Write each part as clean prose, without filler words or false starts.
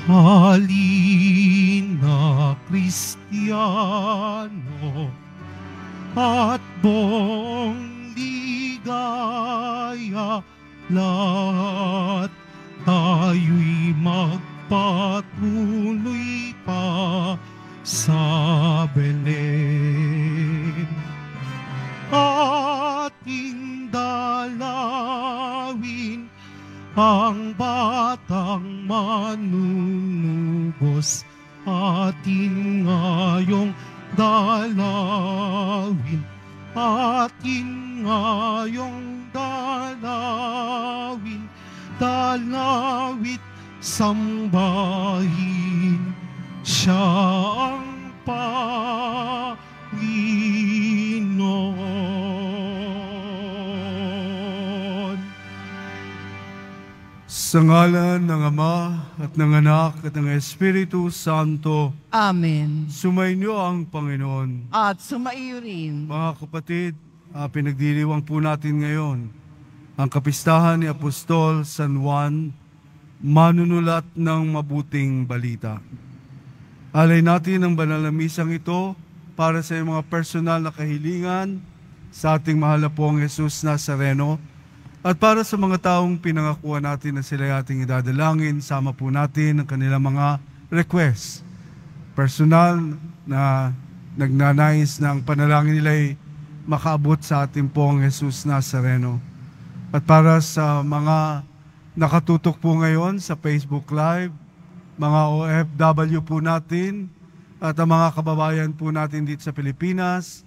Halina Kristiyano at buong ligaya, lahat tayo'y magpatuloy pa sa Belen. Ating dalawin ang batang manunubos, ating ngayong dalawin, ating ngayong dalawin, dalawit sambahin siya ang Panginoon. Sa ngalan ng Ama at ng Anak at ng Espiritu Santo. Amen. Sumainyo ang Panginoon. At sumaiyo rin. Mga kapatid, pinagdiriwang po natin ngayon ang kapistahan ni Apostol San Juan, manunulat ng mabuting balita. Alay natin ang banal na misang ito para sa mga personal na kahilingan sa ating mahal na pong Jesus Nazareno at para sa mga taong pinangakuan natin na sila ating idadalangin. Sama po natin ang kanilang mga request. Personal na nagnanais na ang panalangin nila ay makaabot sa ating pong Jesus Nazareno. At para sa mga nakatutok po ngayon sa Facebook Live, mga OFW po natin at ang mga kababayan po natin dito sa Pilipinas,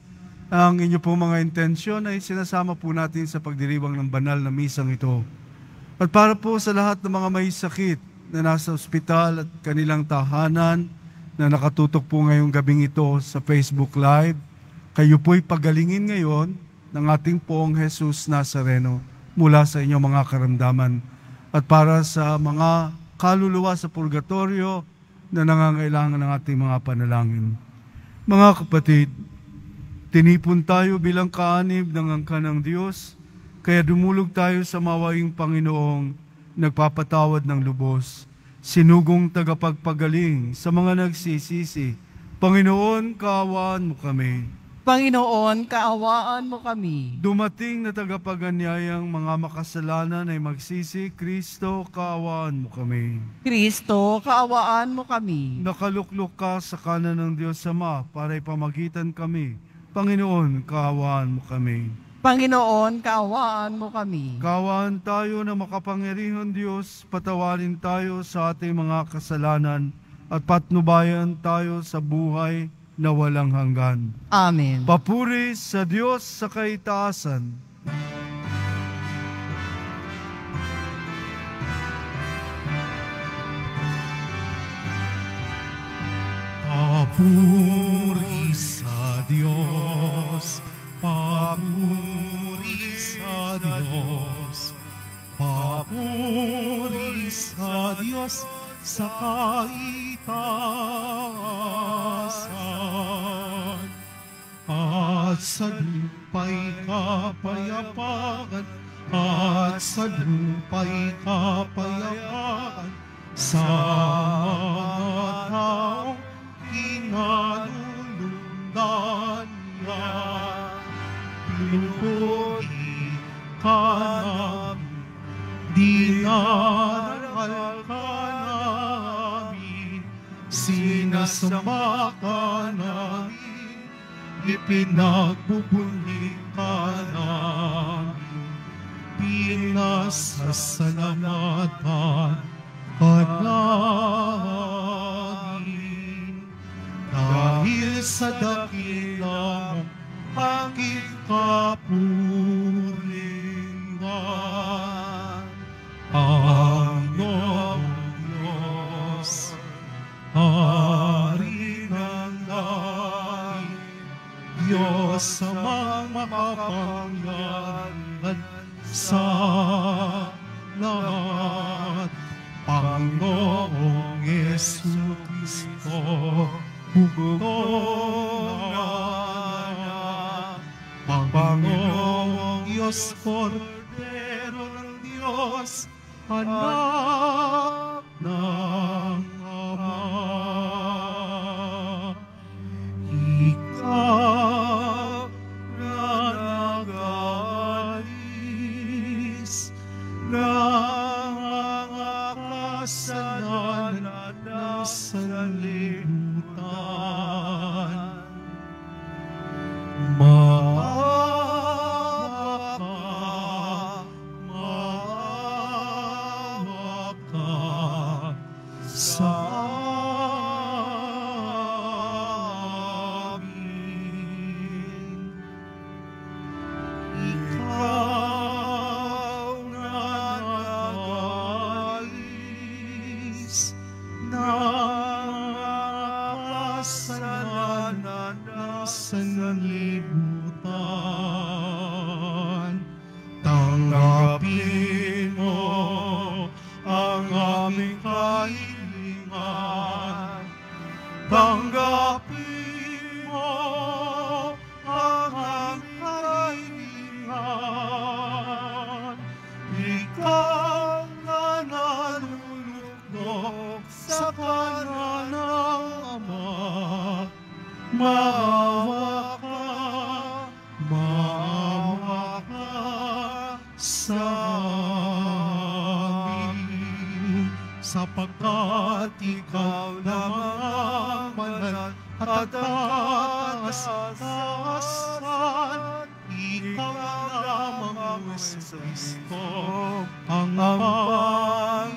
ang inyo pong mga intensyon ay sinasama po natin sa pagdiriwang ng banal na misang ito. At para po sa lahat ng mga may sakit na nasa ospital at kanilang tahanan na nakatutok po ngayong gabing ito sa Facebook Live, kayo po'y pagalingin ngayon ng ating pong Jesus Nazareno mula sa inyong mga karamdaman. At para sa mga kaluluwa sa purgatorio na nangangailangan ng ating mga panalangin. Mga kapatid, tinipon tayo bilang kaanib ng angkan ng Diyos, kaya dumulog tayo sa mawaing Panginoong nagpapatawad ng lubos, sinugong tagapagpagaling sa mga nagsisisi. Panginoon, kaawaan mo kami. Panginoon, kaawaan mo kami. Dumating na tagapaganyayang mga makasalanan ay magsisi, Kristo, kaawaan mo kami. Kristo, kaawaan mo kami. Nakaluklok ka sa kanan ng Diyos Ama para ipamagitan kami. Panginoon, kaawaan mo kami. Panginoon, kaawaan mo kami. Kaawaan tayo na makapangyarihang Diyos, patawarin tayo sa ating mga kasalanan at patnubayan tayo sa buhay na walang hanggan. Amen. Papuri sa Diyos sa kaitaasan. Papuri sa Diyos, papuri sa Diyos, papuri sa Diyos sa kaitaasan, at sa lupa'y kapayapaan, at sa lupa'y kapayapaan, sa mga taong kinalulundan niya. Pinupugi ka namin, dinaral ka namin, sinasama ka namin, ipinagbubunyi ka namin, pinasasalamatan ka namin. Dahil sa dakilang aking kapulingan, Panginoong Diyos, Hari ng langit, Diyos amang makapangyarihan sa lahat, Panginoong Jesucristo, Panginoong Diyos, Kordero ng Diyos, Anak ng sa amin, sapagkat ikaw lamang banal at kataas-taasan. Ikaw lamang ang Kristo, ang Panginoon,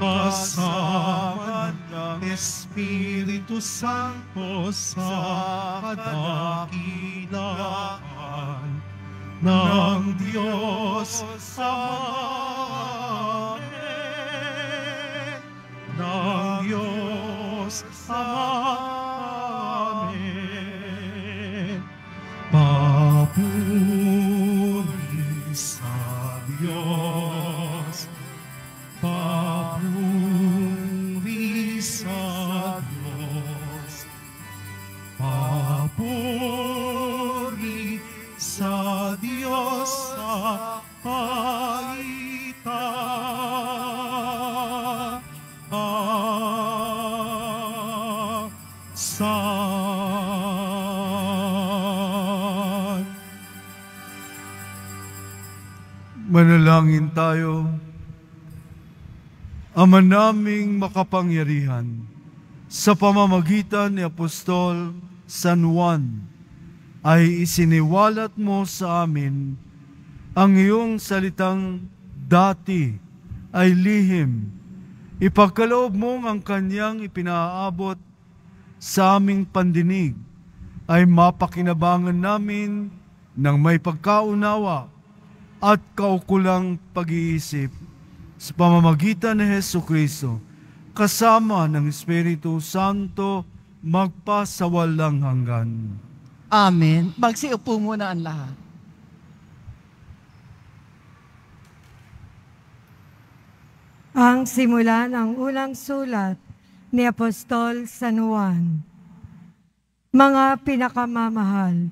kasama ng Espiritu Santo sa kadakilaan ng Diyos Ama. Amen. Ng Diyos Ama. Amen. Papuri sa Diyos, papuri sa Diyos, papuri sa Diyos sa paitaasan. Manalangin tayo. Ama naming makapangyarihan, sa pamamagitan ni Apostol San Juan, ay isiniwalat mo sa amin ang iyong salitang dati ay lihim. Ipagkaloob mo ang kanyang ipinaabot sa aming pandinig ay mapakinabangan namin ng may pagkaunawa at kaukulang pag-iisip sa pamamagitan ni Jesucristo, kasama ng Espiritu Santo, magpasawalang hanggan. Amen. Magsiupo muna ang lahat. Ang simula ng unang sulat ni Apostol San Juan. Mga pinakamamahal,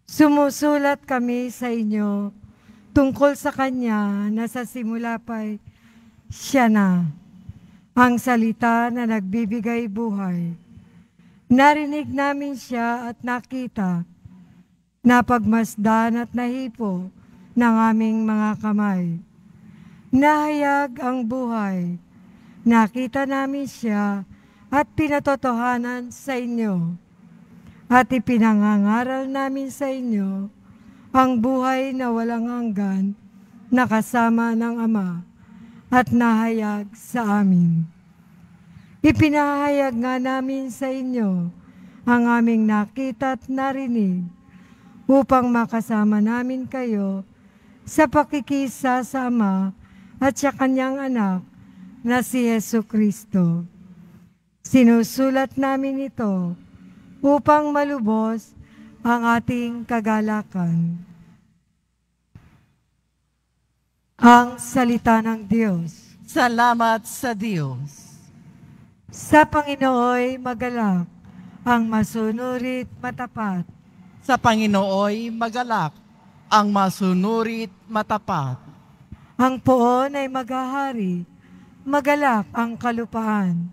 sumusulat kami sa inyo tungkol sa Kanya na sa simula pa'y siya na, ang salita na nagbibigay buhay. Narinig namin siya at nakita, napagmasdan at nahipo ng aming mga kamay. Nahayag ang buhay, nakita namin siya at pinatotohanan sa inyo. At ipinangangaral namin sa inyo ang buhay na walang hanggan na kasama ng Ama at nahayag sa amin. Ipinahayag nga namin sa inyo ang aming nakita at narinig upang makasama namin kayo sa pakikisa sa Ama at sa Kanyang Anak na si Jesucristo. Sinusulat namin ito upang malubos ang ating kagalakan. Ang salita ng Diyos. Salamat sa Diyos. Sa Panginooy magalak, ang masunurit matapat. Sa Panginooy magalak, ang masunurit matapat. Ang poon ay maghahari, magalak ang kalupaan.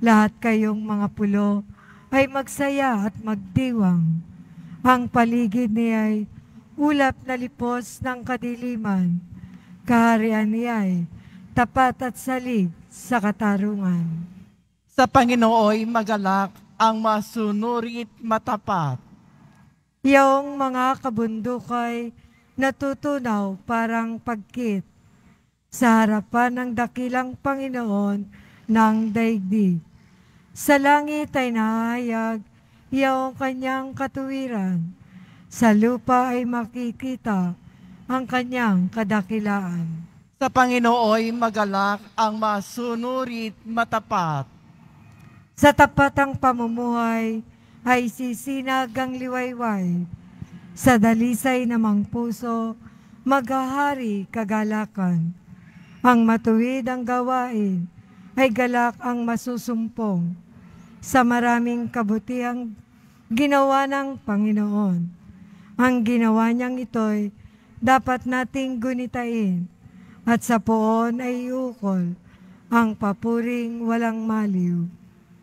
Lahat kayong mga pulo ay magsaya at magdiwang. Ang paligid niya ay ulap na lipos ng kadiliman. Kaharian niya ay tapat at salig sa katarungan. Sa Panginooy magalak, ang masunurit matapat. Iyong mga kabundukay natutunaw parang pagkit sa harapan ng dakilang Panginoon ng daigdig. Sa langit ay nahayag iyong kanyang katuwiran. Sa lupa ay makikita ang kanyang kadakilaan. Sa Panginooy magalak, ang masunurit matapat. Sa tapatang pamumuhay ay sisinag ang liwayway. Sa dalisay namang puso, maghahari kagalakan. Ang matuwid ang gawain ay galak ang masusumpong. Sa maraming kabutihang ginawa ng Panginoon. Ang ginawa niyang ito'y dapat nating gunitain at sa poon ay iukol ang papuring walang maliw.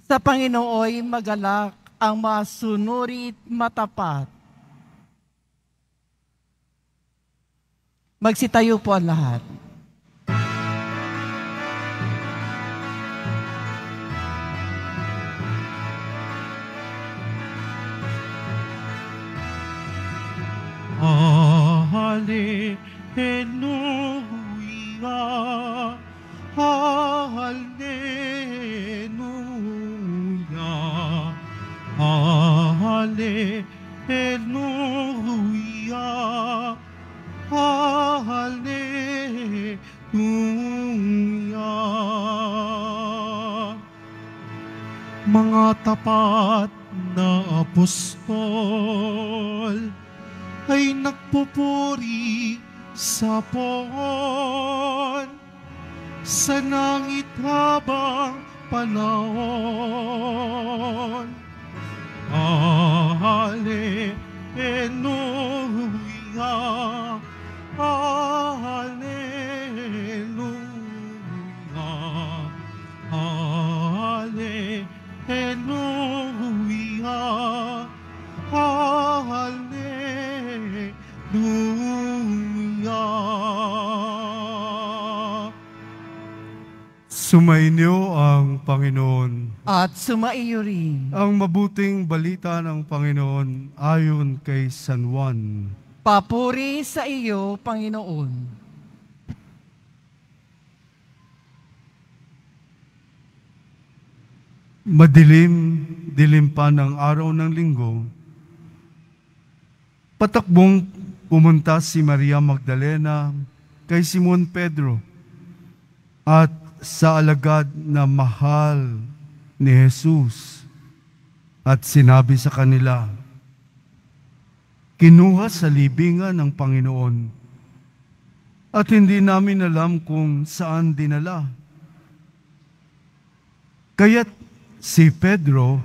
Sa Panginooy magalak, ang masunurit matapat. Magsitayo po ang lahat. Hallelujah, Hallelujah, Hallelujah, Hallelujah. Mga tapat na apostol ay nagpupuri sa poon sa langit habang panahon. Hallelujah, Hallelujah, Hallelujah, Hallelujah. Sumainyo ang Panginoon. At sumaiyo rin. Ang mabuting balita ng Panginoon ayon kay San Juan. Papuri sa iyo, Panginoon. Dilim pa ng araw ng linggo, patakbong pumunta si Maria Magdalena kay Simon Pedro at sa alagad na mahal ni Jesus at sinabi sa kanila, kinuha sa libingan ng Panginoon at hindi namin alam kung saan dinala. Kaya't si Pedro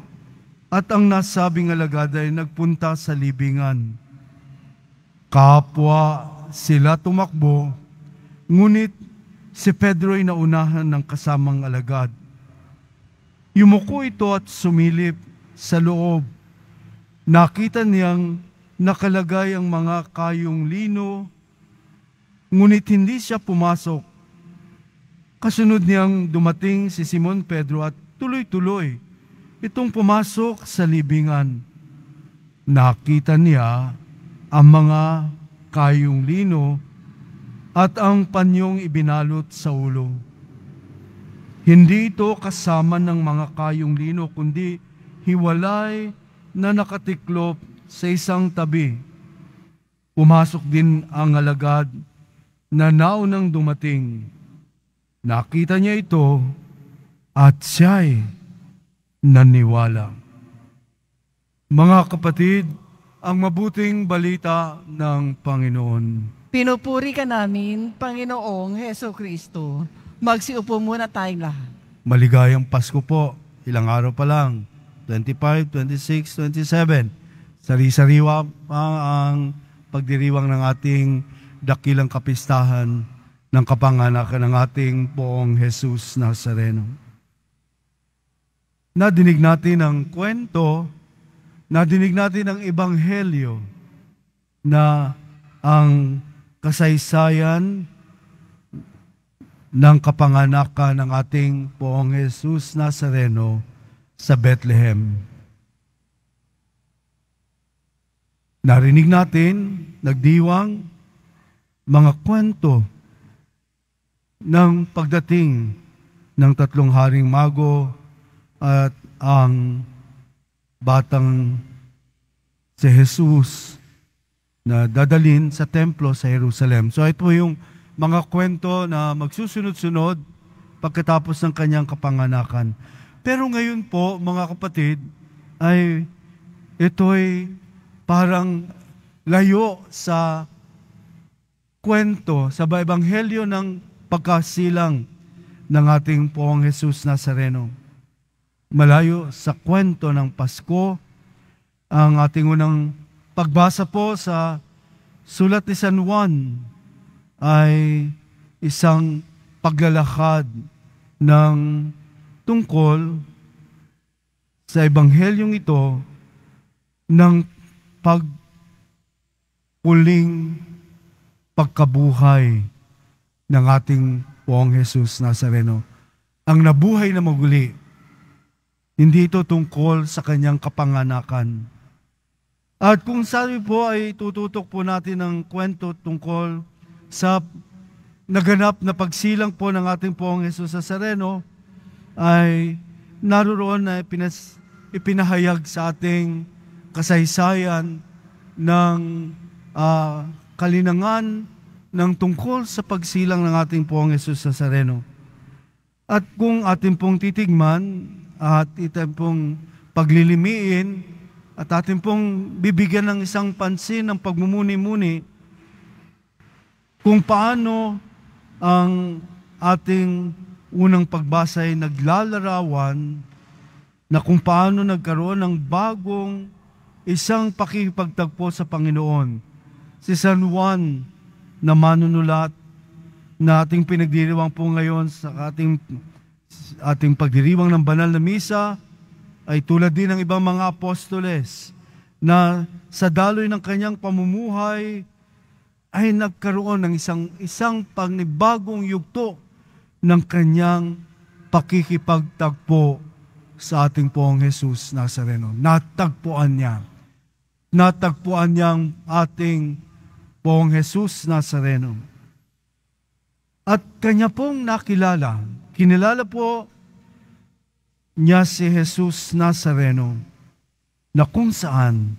at ang nasabing alagad ay nagpunta sa libingan. Kapwa sila tumakbo, ngunit si Pedro ay naunahan ng kasamang alagad. Yumuko ito at sumilip sa loob. Nakita niyang nakalagay ang mga kayong lino, ngunit hindi siya pumasok. Kasunod niyang dumating si Simon Pedro at tuloy-tuloy itong pumasok sa libingan. Nakita niya ang mga kayong lino at ang panyong ibinalot sa ulo. Hindi ito kasama ng mga kayong lino, kundi hiwalay na nakatiklop sa isang tabi. Pumasok din ang alagad na naunang dumating. Nakita niya ito at siya'y naniwala. Mga kapatid, ang mabuting balita ng Panginoon. Pinupuri ka namin, Panginoong Heso Kristo. Magsiupo muna tayong lahat. Maligayang Pasko po. Ilang araw pa lang. 25, 26, 27. Sari-sariwa pa ang pagdiriwang ng ating dakilang kapistahan ng kapanganakan ng ating Poong Jesus Nazareno. Nadinig natin ang kwento, nadinig natin ang ebanghelyo na ang kasaysayan ng kapanganakan ng ating Poong Jesus Nazareno sa Bethlehem. Narinig natin, nagdiwang, mga kwento ng pagdating ng tatlong haring mago at ang batang si Jesus na dadalhin sa templo sa Jerusalem. So ito yung mga kwento na magsusunod-sunod pagkatapos ng kanyang kapanganakan. Pero ngayon po, mga kapatid, ay ito'y parang layo sa kwento, sa ebanghelyo ng pagkasilang ng ating Poong Jesus Nazareno. Malayo sa kwento ng Pasko, ang ating unang pagbasa po sa sulat ni San Juan ay isang paglalakad ng tungkol sa ebanghelyong ito ng pagpuling pagkabuhay ng ating Poong Jesus Nazareno. Ang nabuhay na maguli, hindi ito tungkol sa kanyang kapanganakan. At kung sabi po ay tututok po natin ng kwento tungkol sa naganap na pagsilang po ng ating Poong Jesus Nazareno, ay naroon na ipinahayag sa ating kasaysayan ng kalinangan ng tungkol sa pagsilang ng ating Poong Jesus Nazareno. At kung ating pong titigman at ating pong paglilimiin at ating pong bibigyan ng isang pansin ng pagmumuni-muni kung paano ang ating unang pagbasa ay naglalarawan na kung paano nagkaroon ng bagong isang pakikipagtagpo sa Panginoon. Si San Juan na manunulat na ating pinagdiriwang po ngayon sa ating pagdiriwang ng banal na misa ay tulad din ng ibang mga apostoles na sa daloy ng kanyang pamumuhay ay nagkaroon ng isang panibagong yugto ng kanyang pakikipagtagpo sa ating Poong Jesus Nazareno. Natagpuan niya ang ating Poong Jesus Nazareno. At kanya pong kinilala po niya si Jesus Nazareno na kung saan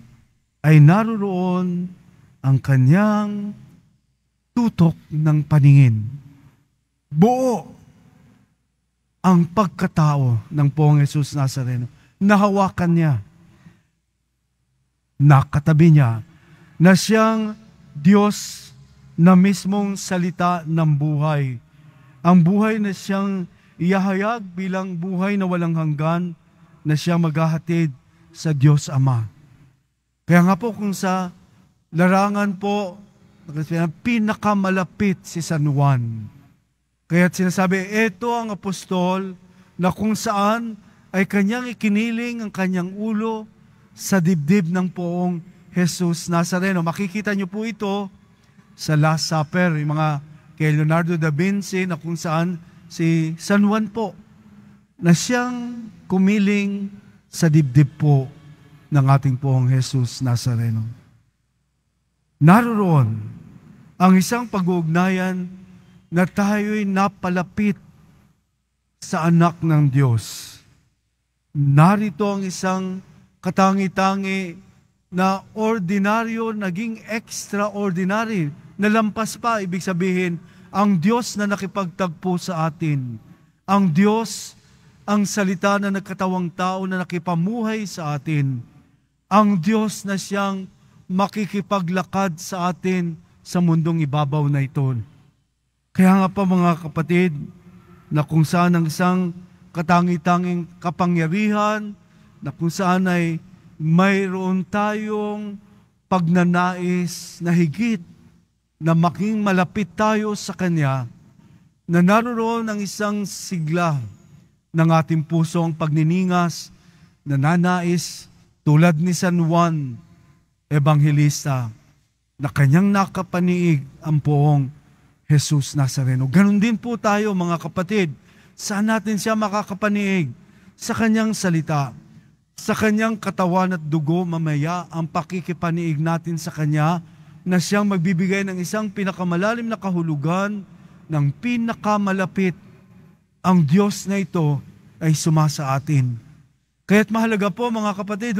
ay naroon ang kanyang tutok ng paningin. Buo ang pagkatao ng Poong Jesus Nazareno. Nahawakan niya, nakatabi niya, na siyang Diyos na mismong salita ng buhay. Ang buhay na siyang iyahayag bilang buhay na walang hanggan na siyang maghahatid sa Diyos Ama. Kaya nga po kung sa larangan po, pinakamalapit si San Juan. Kaya't sinasabi, ito ang apostol na kung saan ay kanyang ikiniling ang kanyang ulo sa dibdib ng Poong Jesus Nazareno. Makikita niyo po ito sa Last Supper, yung mga kay Leonardo da Vinci na kung saan si San Juan po na siyang kumiling sa dibdib po ng ating Poong Jesus Nazareno. Naroon ang isang pag-uugnayan na tayo'y napalapit sa anak ng Diyos. Narito ang isang katangi-tangi na ordinaryo naging extraordinary. Nalampas pa, ibig sabihin, ang Diyos na nakipagtagpo sa atin. Ang Diyos, ang salita na nagkatawang tao na nakipamuhay sa atin. Ang Diyos na siyang makikipaglakad sa atin sa mundong ibabaw na ito. Kaya nga pa mga kapatid, na kung saan ang isang katangi-tanging kapangyarihan, na kung saan ay mayroon tayong pagnanais na higit na maging malapit tayo sa Kanya, na naroon ang isang sigla ng ating pusong pagniningas na nanais tulad ni San Juan Evangelista na kanyang nakapaniig ang Poong Jesus Nazareno. Ganon din po tayo mga kapatid. Saan natin siya makakapaniig? Sa kanyang salita. Sa kanyang katawan at dugo, mamaya ang pakikipaniig natin sa kanya na siyang magbibigay ng isang pinakamalalim na kahulugan ng pinakamalapit. Ang Diyos na ito ay sumasa atin. Kaya't mahalaga po mga kapatid,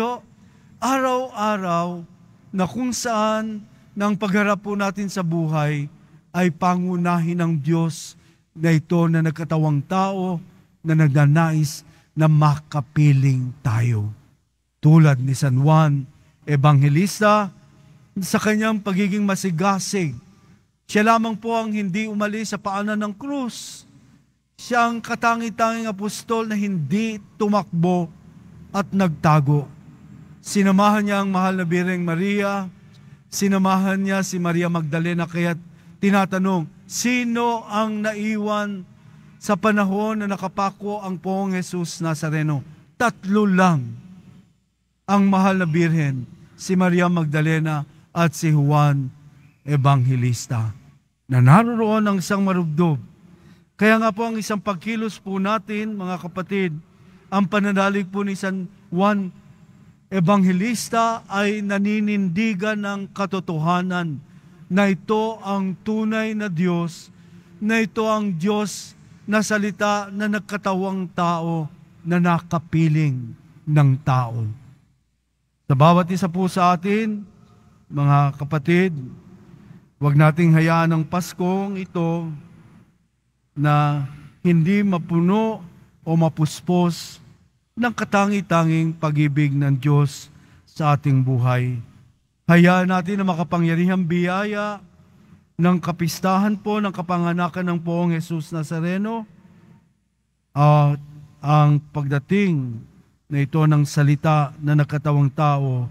araw-araw na kung saan ng pagharap po natin sa buhay ay pangunahin ng Diyos na ito na nagkatawang tao na nagnanais na makapiling tayo. Tulad ni San Juan Evangelista, sa kanyang pagiging masigasig, siya lamang po ang hindi umalis sa paanan ng krus. Siya ang katangi-tanging apostol na hindi tumakbo at nagtago. Sinamahan niya ang mahal na Birheng Maria, sinamahan niya si Maria Magdalena, kaya tinatanong, sino ang naiwan sa panahon na nakapako ang Poong Jesus Nazareno? 3 lang ang mahal na Birhen, si Maria Magdalena at si Juan Evangelista. na naroon ang isang marubdob. Kaya nga po ang isang pagkilos po natin, mga kapatid, ang pananalig po ni San Juan Evangelista ay naninindigan ng katotohanan na ito ang tunay na Diyos, na ito ang Diyos na salita na nagkatawang tao, na nakapiling ng tao. Sa bawat isa po sa atin, mga kapatid, huwag nating hayaan ang Paskong ito na hindi mapuno o mapuspos ng katangi-tanging pag-ibig ng Diyos sa ating buhay. Hayaan natin na makapangyarihang biyaya ng kapistahan po ng kapanganakan ng Poong Jesus Nazareno at ang pagdating na ito ng salita na nagkatawang tao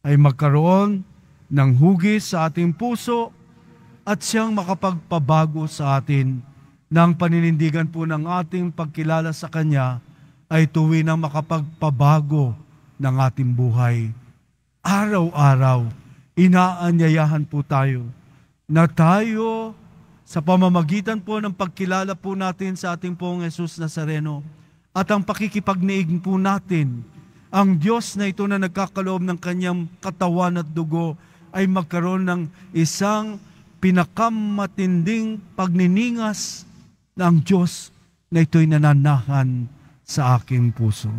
ay magkaroon ng hugis sa ating puso at siyang makapagpabago sa atin ng paninindigan po ng ating pagkilala sa Kanya ay tuwi na makapagpabago ng ating buhay. Araw-araw, inaanyayahan po tayo na tayo sa pamamagitan po ng pagkilala po natin sa ating Poong Jesus Nazareno at ang pakikipagniig po natin, ang Diyos na ito na nagkakaloob ng Kanyang katawan at dugo ay magkaroon ng isang pinakamatinding pagniningas ng Diyos na ito'y nananahan sa aking puso.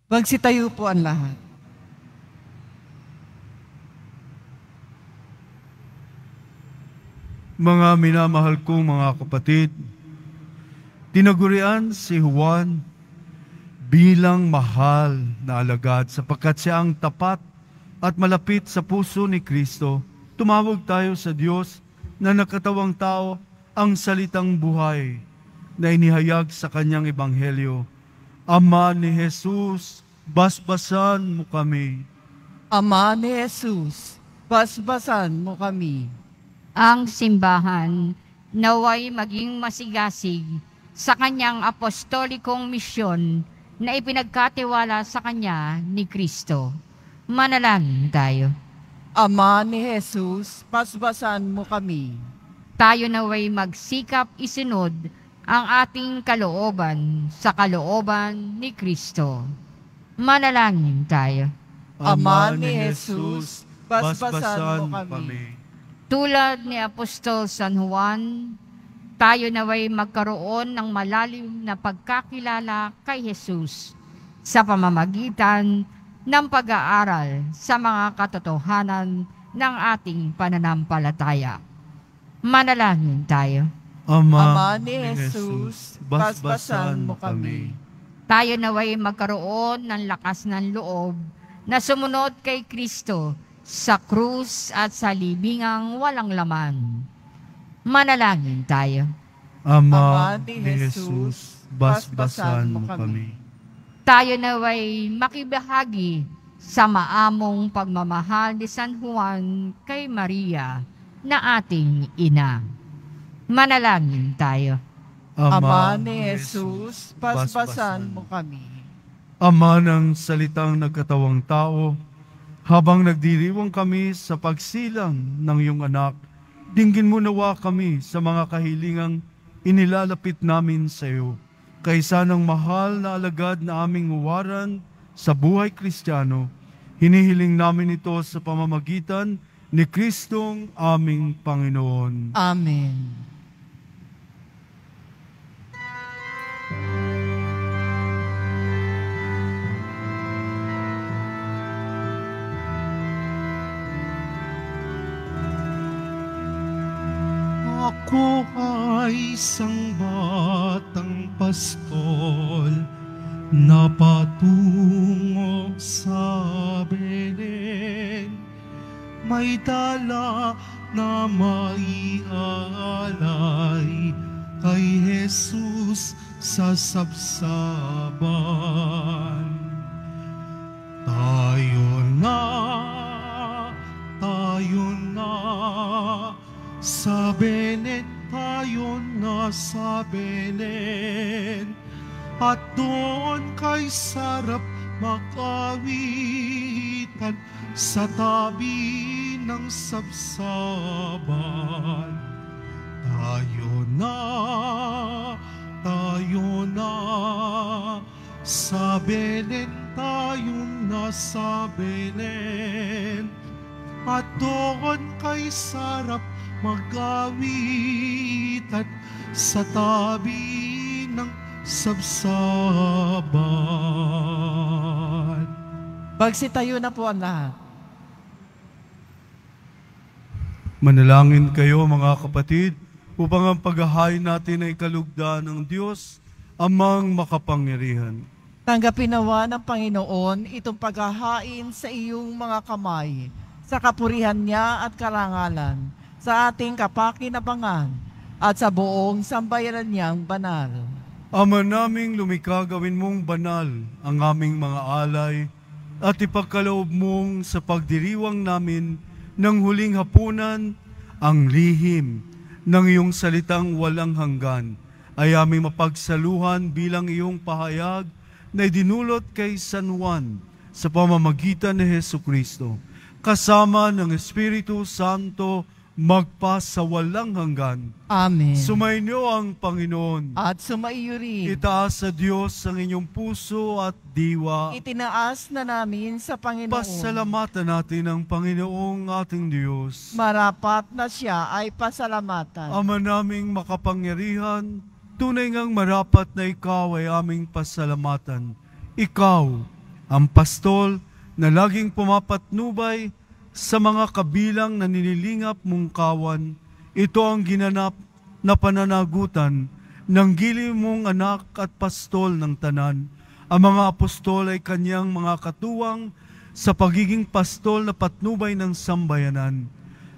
Magsitayo po ang lahat. Mga minamahal kong mga kapatid, tinagurian si Juan bilang mahal na alagad sapagkat siya ang tapat at malapit sa puso ni Kristo. Tumawag tayo sa Diyos na nakatawang tao, ang salitang buhay na inihayag sa Kanyang Ebanghelyo. Ama ni Jesus, basbasan mo kami. Ama ni Jesus, basbasan mo kami. Ang simbahan naway maging masigasig sa kanyang apostolikong misyon na ipinagkatiwala sa kanya ni Kristo. Manalangin tayo. Ama ni Jesus, basbasan mo kami. Tayo naway magsikap isunod ang ating kalooban sa kalooban ni Kristo. Manalangin tayo. Ama ni Jesus, basbasan mo kami. Tulad ni Apostol San Juan, tayo naway magkaroon ng malalim na pagkakilala kay Jesus sa pamamagitan ng pag-aaral sa mga katotohanan ng ating pananampalataya. Manalangin tayo. Ama ni Jesus, basbasan mo kami. Tayo naway magkaroon ng lakas ng loob na sumunod kay Kristo sa krus at sa libingang walang laman. Manalangin tayo. Ama ni Jesus, basbasan mo kami. Tayo naway makibahagi sa maamong pagmamahal ni San Juan kay Maria na ating ina. Manalangin tayo. Ama ni Jesus, basbasan mo kami. Ama ng salitang nagkatawang tao, habang nagdiriwang kami sa pagsilang ng iyong anak, dinggin mo nawa kami sa mga kahilingang inilalapit namin sa iyo. Kaysa ng mahal na alagad na aming uwaran sa buhay Kristiyano, hinihiling namin ito sa pamamagitan ni Kristong aming Panginoon. Amen. Ako ay isang batang pastol na patungo sa Belen. May dala na maialay kay Jesus sa sabsaban. Tayo na sa Belen, tayo na sa Belen, at doon kay sarap mag-awitan sa tabi ng sabsaban. Tayo na, sa Belen, tayo na sa Belen. At doon kay sarap mag-awitan sa tabi ng sabsaban. Magsitayo na po ang lahat. Manalangin kayo mga kapatid upang ang paghahain natin ay kalugdan ng Diyos, Amang makapangyarihan. Tanggapin nawa ng Panginoon itong paghahain sa iyong mga kamay, sa kapurihan niya at karangalan, sa ating kapakinabangan, at sa buong sambayanan niyang banal. Ama naming lumikha, gawin mong banal ang aming mga alay at ipagkaloob mong sa pagdiriwang namin ng huling hapunan ang lihim ng iyong salitang walang hanggan ay aming mapagsaluhan bilang iyong pahayag na idinulot kay San Juan sa pamamagitan ni Jesucristo, kasama ng Espiritu Santo magpasawalang hanggan. Amen. Sumainyo ang Panginoon. At sumaiyo rin. Itaas sa Diyos ang inyong puso at diwa. Itinaas na namin sa Panginoon. Pasalamatan natin ang Panginoong ating Diyos. Marapat na siya ay pasalamatan. Ama naming makapangyarihan, tunay ngang marapat na ikaw ay aming pasalamatan. Ikaw, ang pastol na laging pumapatnubay sa mga kabilang na nililingap mong kawan. Ito ang ginanap na pananagutan ng giliw mong anak at pastol ng tanan. Ang mga apostol ay kanyang mga katuwang sa pagiging pastol na patnubay ng sambayanan.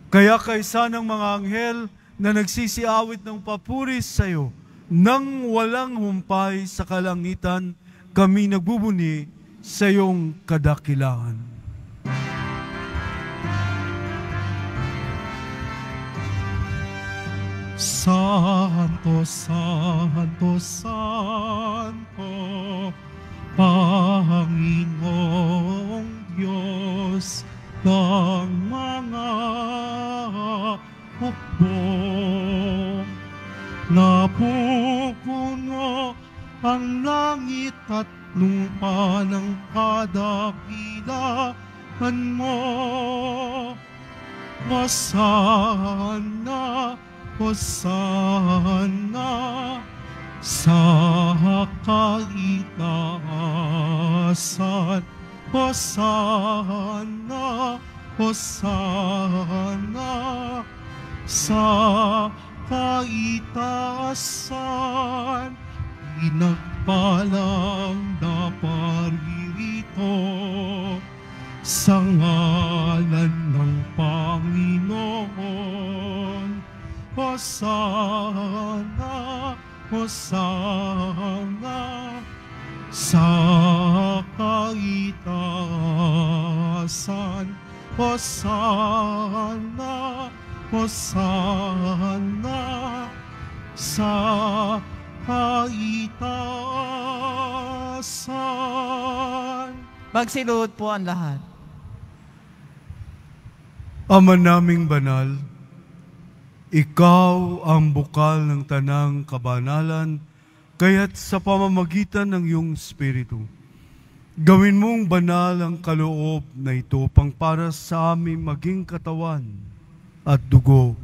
Kaya kaysa ng mga anghel na nagsisiawit ng papuri sa iyo, nang walang humpay sa kalangitan, kami nagbubuni sa iyong kadakilaan. Santo, Santo, Santo, Panginoong Diyos ng mga hukbo. Napupuno ang langit at lupa ng kadakilaan mo. Hosana, Hosana sa kaitaasan. Hosana, Hosana sa kaitaasan. Pinagpalang na paririto sa ngalan ng Panginoon. Hosana, Hosana sa kaitaasan. Hosana, Hosana sa kaitaasan. Magsiluhod po ang lahat. Ama naming banal, ikaw ang bukal ng tanang kabanalan, kaya't sa pamamagitan ng iyong Espiritu, gawin mong banal ang kaloob na ito pang para sa aming maging katawan at dugo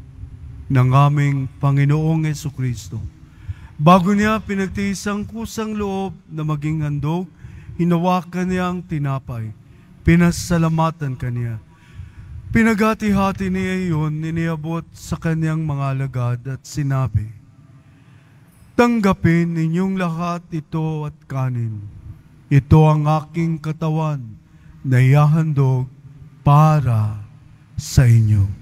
ng aming Panginoong Jesucristo. Bago niya pinagtiis ang kusang loob na maging handog, hinawakan niya ang tinapay, pinasalamatan kaniya. Pinaghati-hati niya iyon, iniabot sa kanyang mga alagad at sinabi, "Tanggapin ninyong lahat ito at kanin. Ito ang aking katawan na ihahandog para sa inyo."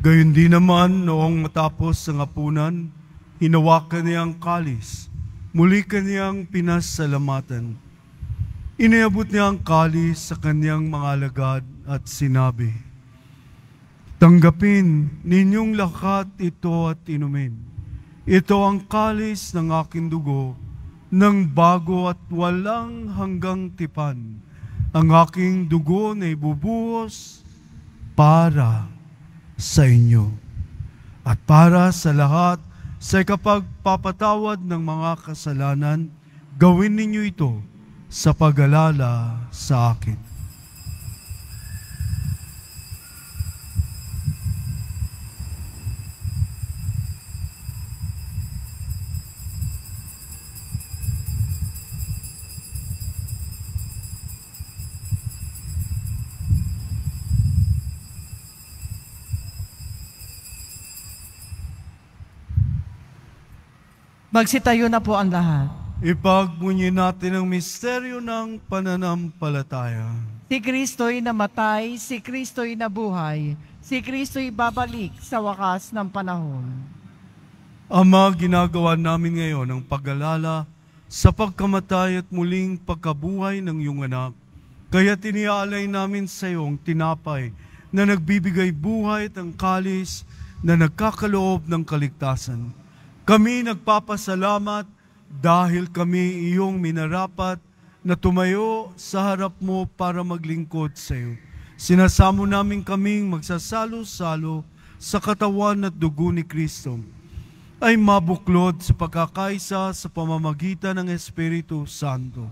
Gayon din naman noong matapos ang hapunan, hinawakan niya ang kalis, muli kaniyang pinasalamatan. Iniabot niya ang kalis sa kanyang mga alagad at sinabi, "Tanggapin ninyong lahat ito at inumin. Ito ang kalis ng aking dugo, ng bago at walang hanggang tipan. Ang aking dugo na ibubuhos para sa inyo at para sa lahat sa ikapagpapatawad ng mga kasalanan. Gawin ninyo ito sa pag-alala sa akin." Magsitayo na po ang lahat. Ipagpunyi natin ang misteryo ng pananampalataya. Si Kristo'y namatay, si Kristo'y nabuhay, si Kristo'y babalik sa wakas ng panahon. Ama, ginagawa namin ngayon ang pag-alala sa pagkamatay at muling pagkabuhay ng iyong anak. Kaya tiniaalay namin sa iyong tinapay na nagbibigay buhay at ang kalis na nagkakaloob ng kaligtasan. Kami nagpapasalamat dahil kami iyong minarapat na tumayo sa harap mo para maglingkod sa iyo. Sinasamo namin kaming magsasalo-salo sa katawan at dugo ni Kristo ay mabuklod sa pagkakaisa sa pamamagitan ng Espiritu Santo.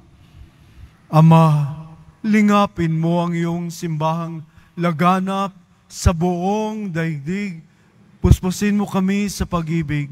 Ama, lingapin mo ang iyong simbahang laganap sa buong daigdig. Puspusin mo kami sa pag-ibig.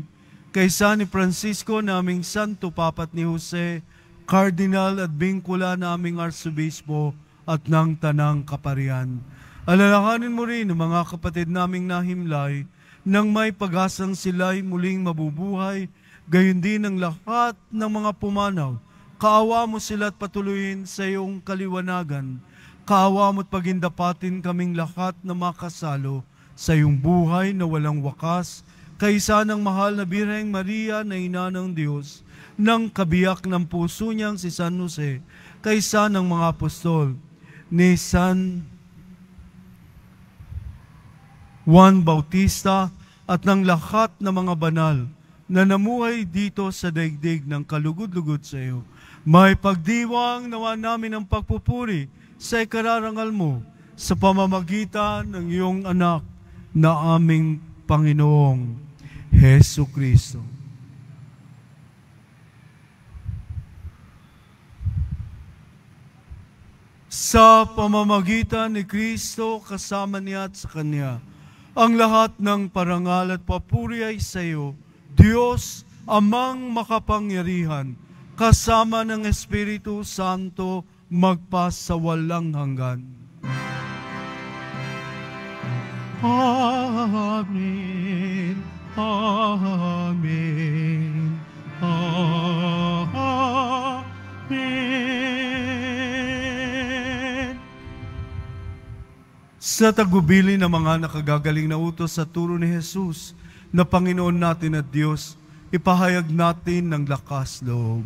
Kaysa ni Francisco naming Santo Papa at ni Jose, Cardinal at bingkula naming Arsobispo at ng Tanang Kaparian. Alalahanin mo rin ang mga kapatid naming nahimlay nang may pag-asang sila'y muling mabubuhay, gayon din ang lahat ng mga pumanaw. Kaawa mo sila at patuloyin sa iyong kaliwanagan. Kaawa mo at pagindapatin kaming lahat na makasalo sa iyong buhay na walang wakas, kaysa ng mahal na Birheng Maria na ina ng Diyos, ng kabiyak ng puso niyang si San Jose, kaysa ng mga apostol, ni San Juan Bautista, at ng lahat ng mga banal na namuhay dito sa daigdig ng kalugod-lugod sa iyo. May pagdiwang nawa namin ang pagpupuri sa ikararangal mo sa pamamagitan ng iyong anak na aming Panginoong Hesu Kristo. Sa pamamagitan ni Kristo, kasama niya at sa Kanya, ang lahat ng parangal at papuri ay sa iyo, Diyos, Amang makapangyarihan, kasama ng Espiritu Santo, magpasawalang hanggan. Amen. Amen. Amen. Sa tagubili ng mga nakagagaling na utos sa turo ni Jesus, na Panginoon natin at Diyos, ipahayag natin ng lakas loob.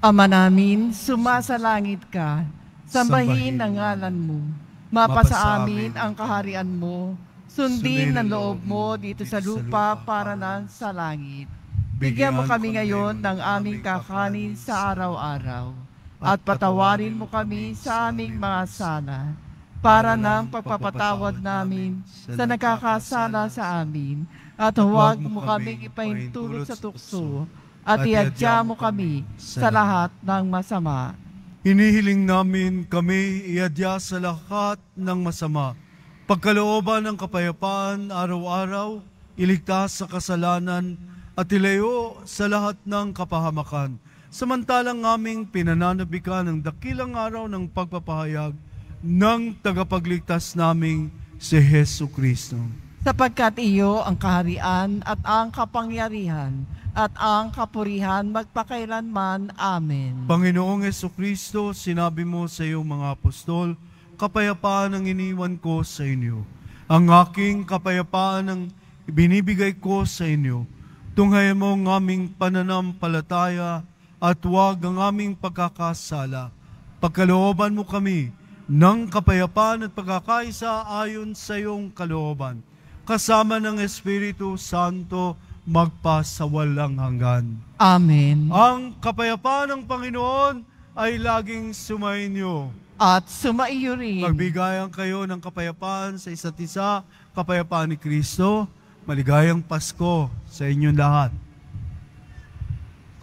Ama namin, sumasalangit ka, sambahin ang ngalan mo. Mapasa amin ang kaharian mo. Sundin ang loob mo dito sa lupa para na sa langit. Bigyan mo kami ngayon ng aming kakanin sa araw-araw. At patawarin mo kami sa aming mga sala, para ng pagpapatawad namin sa nagkakasala sa amin. At huwag mo kaming ipahintulot sa tukso, at iadya mo kami sa lahat ng masama. Hinihiling namin kami iadya sa lahat ng masama, pagkalooban ng kapayapaan araw-araw, iligtas sa kasalanan, at ilayo sa lahat ng kapahamakan. Samantalang aming pinananabikan ang dakilang araw ng pagpapahayag ng tagapagligtas naming si Hesu Kristo. Sapagkat iyo ang kaharian at ang kapangyarihan at ang kapurihan magpakailanman. Amen. Panginoong Hesu Kristo, sinabi mo sa iyong mga apostol, kapayapaan ang iniwan ko sa inyo. Ang aking kapayapaan ang ibinibigay ko sa inyo. Tunghayan mo ang aming pananampalataya at huwag ang aming pagkakasala. Pagkalooban mo kami ng kapayapaan at pagkakaisa ayon sa iyong kalooban, kasama ng Espiritu Santo, magpasawalang hanggan. Amen. Ang kapayapaan ng Panginoon ay laging sumainyo. At sumaiyo rin. Magbigayan kayo ng kapayapaan sa isa't isa, kapayapaan ni Kristo. Maligayang Pasko sa inyong lahat.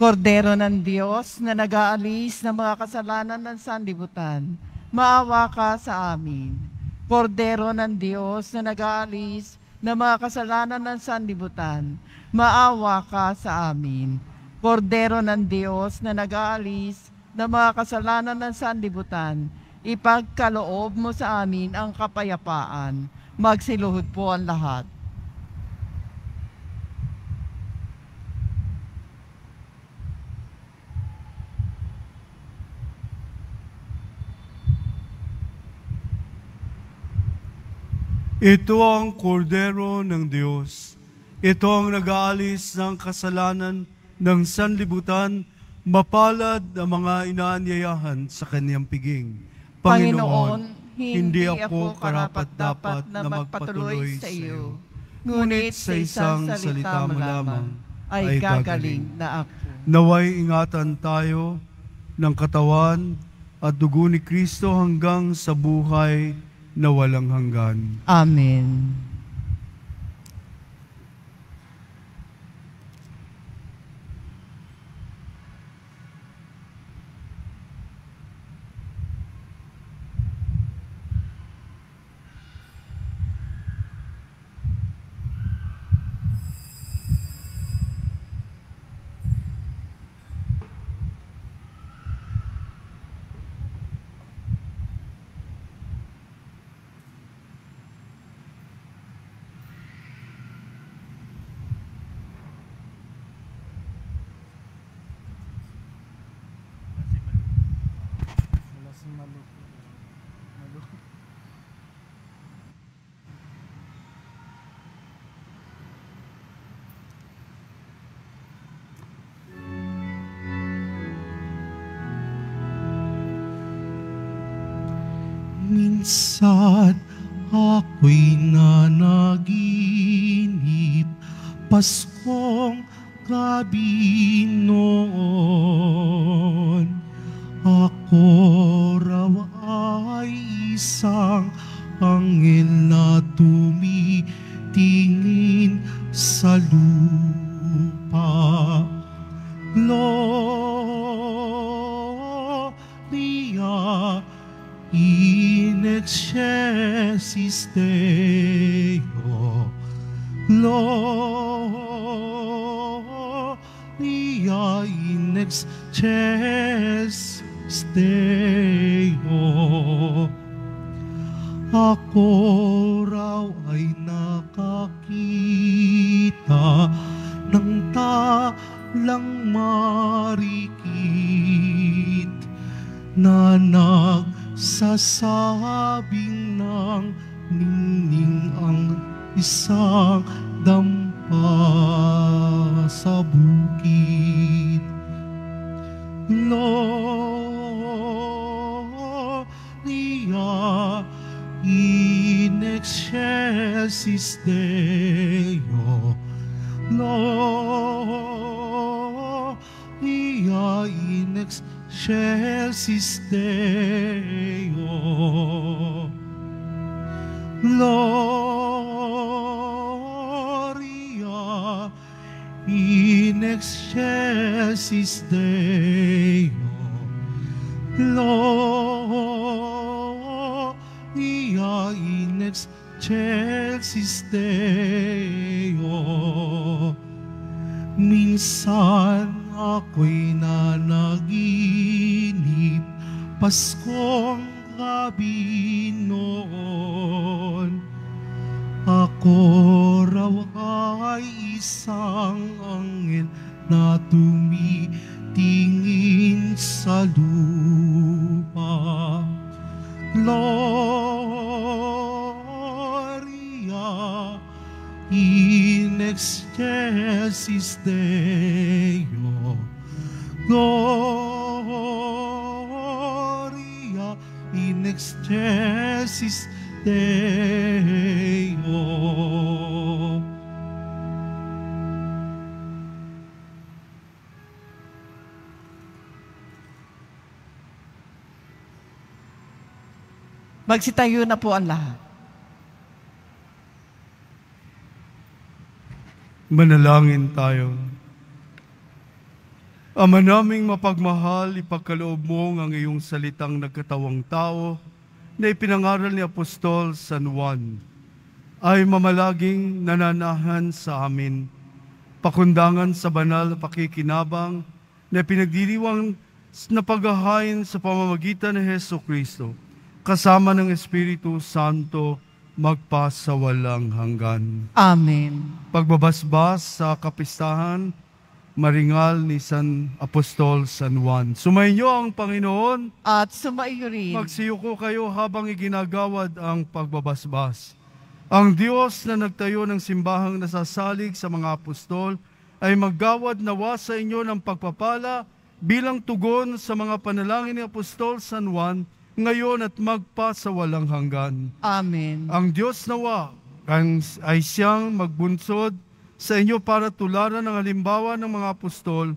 Kordero ng Diyos na nag-aalis ng mga kasalanan ng sanlibutan, maawa ka sa amin. Kordero ng Diyos na nag-aalis ng mga kasalanan ng sanlibutan, maawa ka sa amin. Kordero ng Diyos na nag-aalis ng mga kasalanan ng sanlibutan, ipagkaloob mo sa amin ang kapayapaan. Magsiluhod po ang lahat. Ito ang kordero ng Diyos. Ito ang nag-aalis ng kasalanan ng sanlibutan. Mapalad ang mga inaanyayahan sa kanyang piging. Panginoon, hindi ako karapat-dapat na magpatuloy sa iyo. Ngunit sa isang salita mo lamang ay gagaling na ako. Naway ingatan tayo ng katawan at dugo ni Kristo hanggang sa buhay na walang hanggan. Amen. Minsan ako'y nanaginip, Paskong gabi noon. Ako raw ay isang anghel na tumitingin sa lupa. Gloria in excelsis Deo, Gloria in excelsis Deo. Ako raw ay nakakita ng talang marikit na nagsasabing ng ningning ang isang dampa sa bukid. Gloria in excelsis Deo, Gloria in excelsis Deo, Gloria in excelsis Deo, Gloria in excelsis Deo. Minsan ako'y nanaginip, Paskong gabi noon. Ako raw ay isang anghel na tumitingin sa lupa. Gloria Gloria in excelsis Deo. Magsitayo na po ang lahat. Manalangin tayo. Ama naming mapagmahal, ipagkaloob mo ang iyong salitang nagkatawang tao na ipinangaral ni Apostol San Juan ay mamalaging nananahan sa amin, pakundangan sa banal na pakikinabang na pinagdiriwang na paghahain sa pamamagitan ni Hesus Kristo, kasama ng Espiritu Santo, magpasawalang hanggan. Amen. Pagbabasbas sa kapistahan, maringal ni San Apostol San Juan. Sumainyo ang Panginoon. At sumaiyo rin. Magsiyuko kayo habang iginagawad ang pagbabasbas. Ang Diyos na nagtayo ng simbahang nasasalig sa mga apostol ay maggawad nawa sa inyo ng pagpapala bilang tugon sa mga panalangin ni Apostol San Juan ngayon at magpasawalang hanggan. Amen. Ang Diyos nawa ay siyang magbunsod sa inyo para tularan ang halimbawa ng mga apostol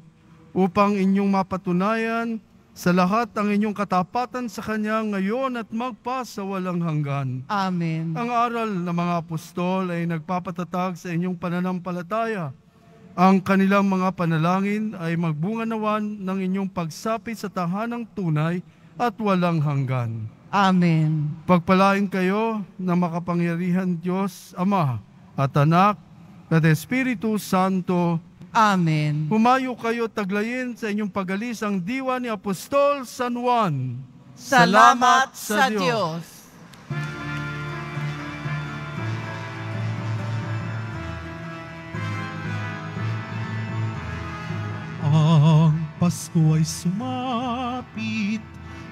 upang inyong mapatunayan sa lahat ang inyong katapatan sa Kanya ngayon at magpasawalang hanggan. Amen. Ang aral ng mga apostol ay nagpapatatag sa inyong pananampalataya. Ang kanilang mga panalangin ay magbunga nawan ng inyong pagsapit sa tahanang tunay at walang hanggan. Amen. Pagpalain kayo na makapangyarihan Diyos, Ama at Anak at Espiritu Santo. Amen. Humayo kayo taglayin sa inyong pagalis ang diwa ni Apostol San Juan. Salamat sa Diyos. Ang Pasko ay sumapit,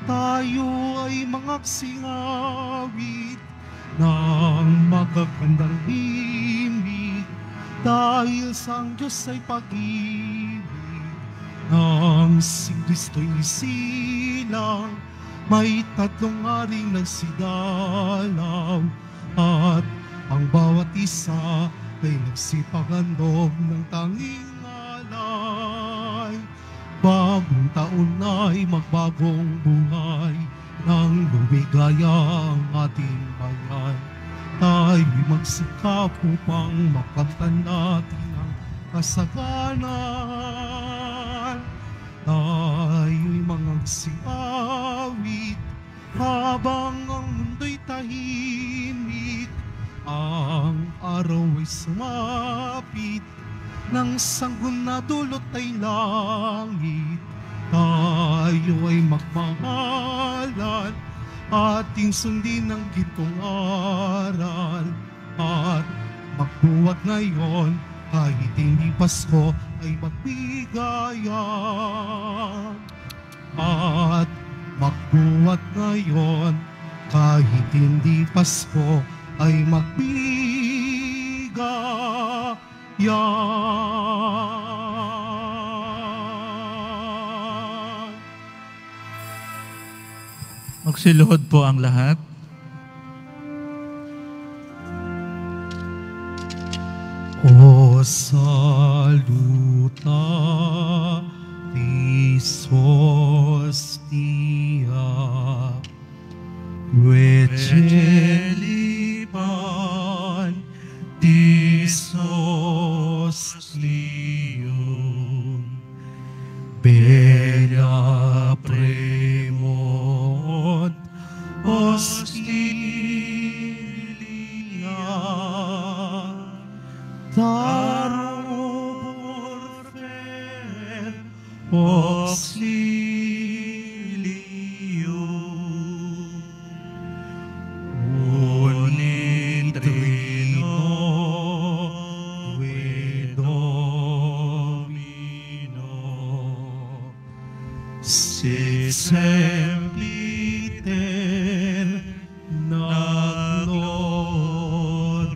tayo ay mangaksingawit ng magagandang himig, dahil sa ang Diyos ay pag-ibig. Nang si Kristo'y isilang, may tatlong haring nagsidalaw, at ang bawat isa ay nagsipagandog ng tanging alay. Bagong taon ay magbagong buhay, nang lumigaya ang ating bayan. Tayo'y magsikap upang makamtan natin ang kasaganan. Tayo'y magsiawit habang ang mundo'y tahimik. Ang araw ay sumapit, nang sanggun na dulot ay langit. Tayo ay magmahalan, ating sundin ang gintong aral, at magbuwat ngayon kahit hindi Pasko ay magbigayan. At magbuwat ngayon kahit hindi Pasko ay magbigayan. Magsiluhod po ang lahat. O saluta Isos dia Vecelipan Isos lium Bella premot Hostilia Daror fer Hostilia Unitrino Domino Si sempliter na gloria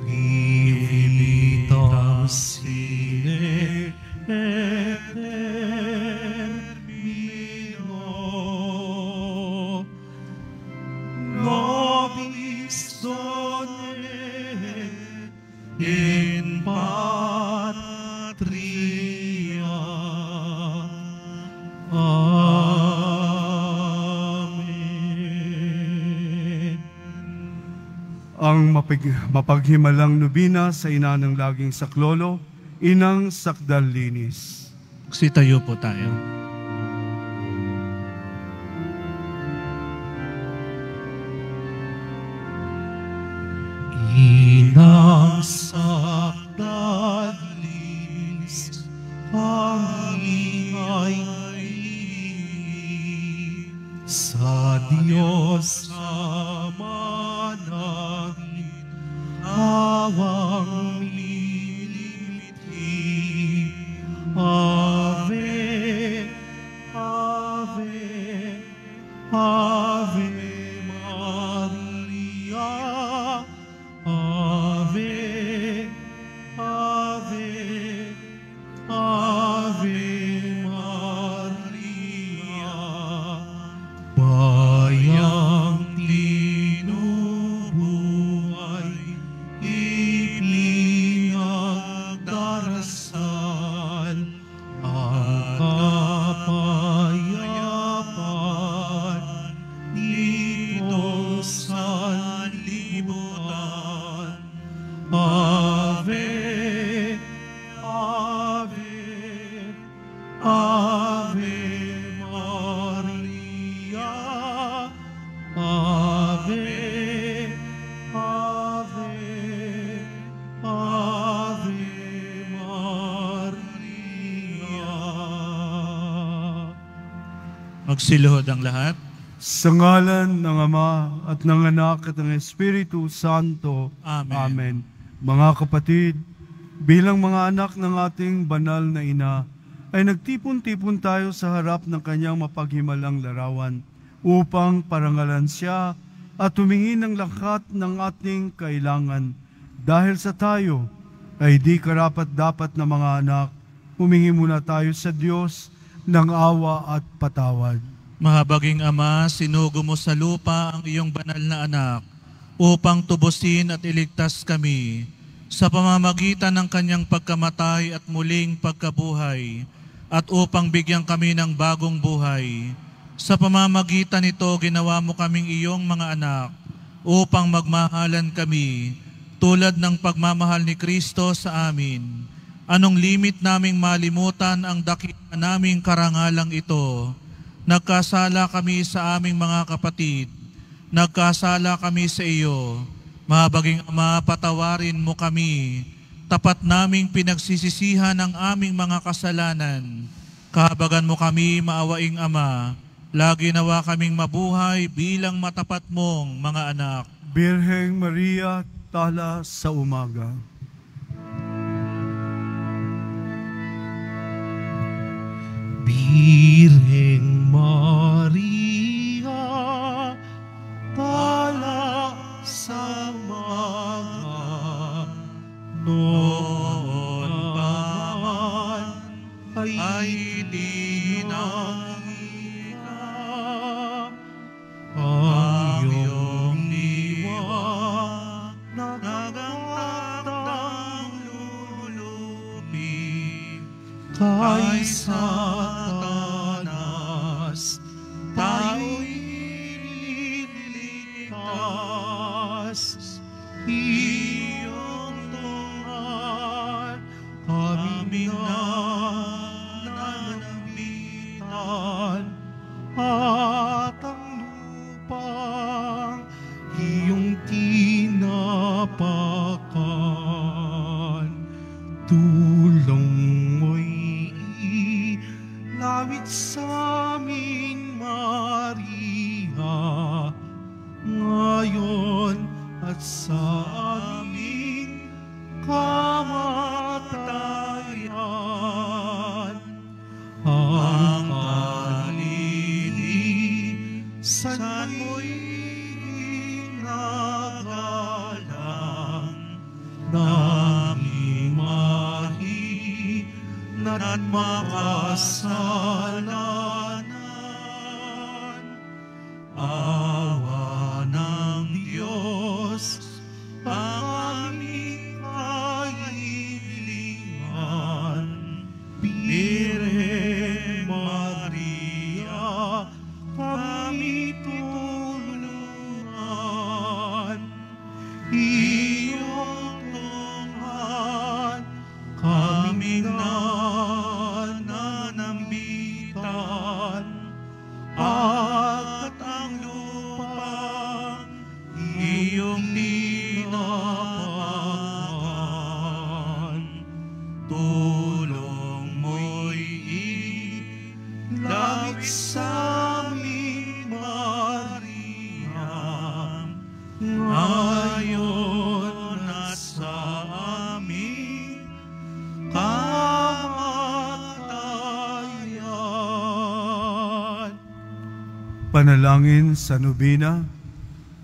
Vivita sine Isang mapaghimalang nobina sa ina ng laging saklolo, Inang Sakdal Linis. Sitayo po tayo. Inang Sakdal Linis, pangingay sa Diyos Ama namin, awang militi. Ave, Ave, Ave Maria. Ave, Ave, Ave Maria. Bayang tinubuhay, ipinagdarasal ang kapayapaan dito sa libutan. Ave, Ave, Ave Maria. Ave, Ave, Ave Maria. Magsiluhod ang lahat. Sa ngalan ng Ama at ng Anak at ng Espiritu Santo. Amen. Amen. Mga kapatid, bilang mga anak ng ating banal na ina, ay nagtipon-tipon tayo sa harap ng kanyang mapaghimalang larawan upang parangalan siya at humingi ng lahat ng ating kailangan. Dahil sa tayo ay di karapat-dapat na mga anak, humingi muna tayo sa Diyos ng awa at patawad. Mahabaging Ama, sinugo mo sa lupa ang iyong banal na anak upang tubusin at iligtas kami sa pamamagitan ng kanyang pagkamatay at muling pagkabuhay at upang bigyan kami ng bagong buhay. Sa pamamagitan nito, ginawa mo kaming iyong mga anak upang magmahalan kami tulad ng pagmamahal ni Kristo sa amin. Anong limit naming malimutan ang dakila naming karangalang ito? Nagkasala kami sa aming mga kapatid. Nagkasala kami sa iyo. Mahabaging Ama, patawarin mo kami. Tapat naming pinagsisisihan ang aming mga kasalanan. Kahabagan mo kami, maawaing Ama. Lagi nawa kaming mabuhay bilang matapat mong mga anak. Birheng Maria, tala sa umaga. Birheng Maria, tala sa umaga, noon pa man ay di nakita ang iyong liwanag, nagtatang lulupi kay Satanas, tayo'y nililigtas. Iyong tungan kami nananambitan, at ang lupang iyong tinapakan. Tulong mo'y lawit sa amin, Maria, ngayon at sa aming kamatayan. Ang kalinisan mo'y ginagalang, naming mahinat at makasalanan. Awa ng Diyos ang aming kahilingan. Birhen Maria, kami tulungan. Panalangin sa nobina.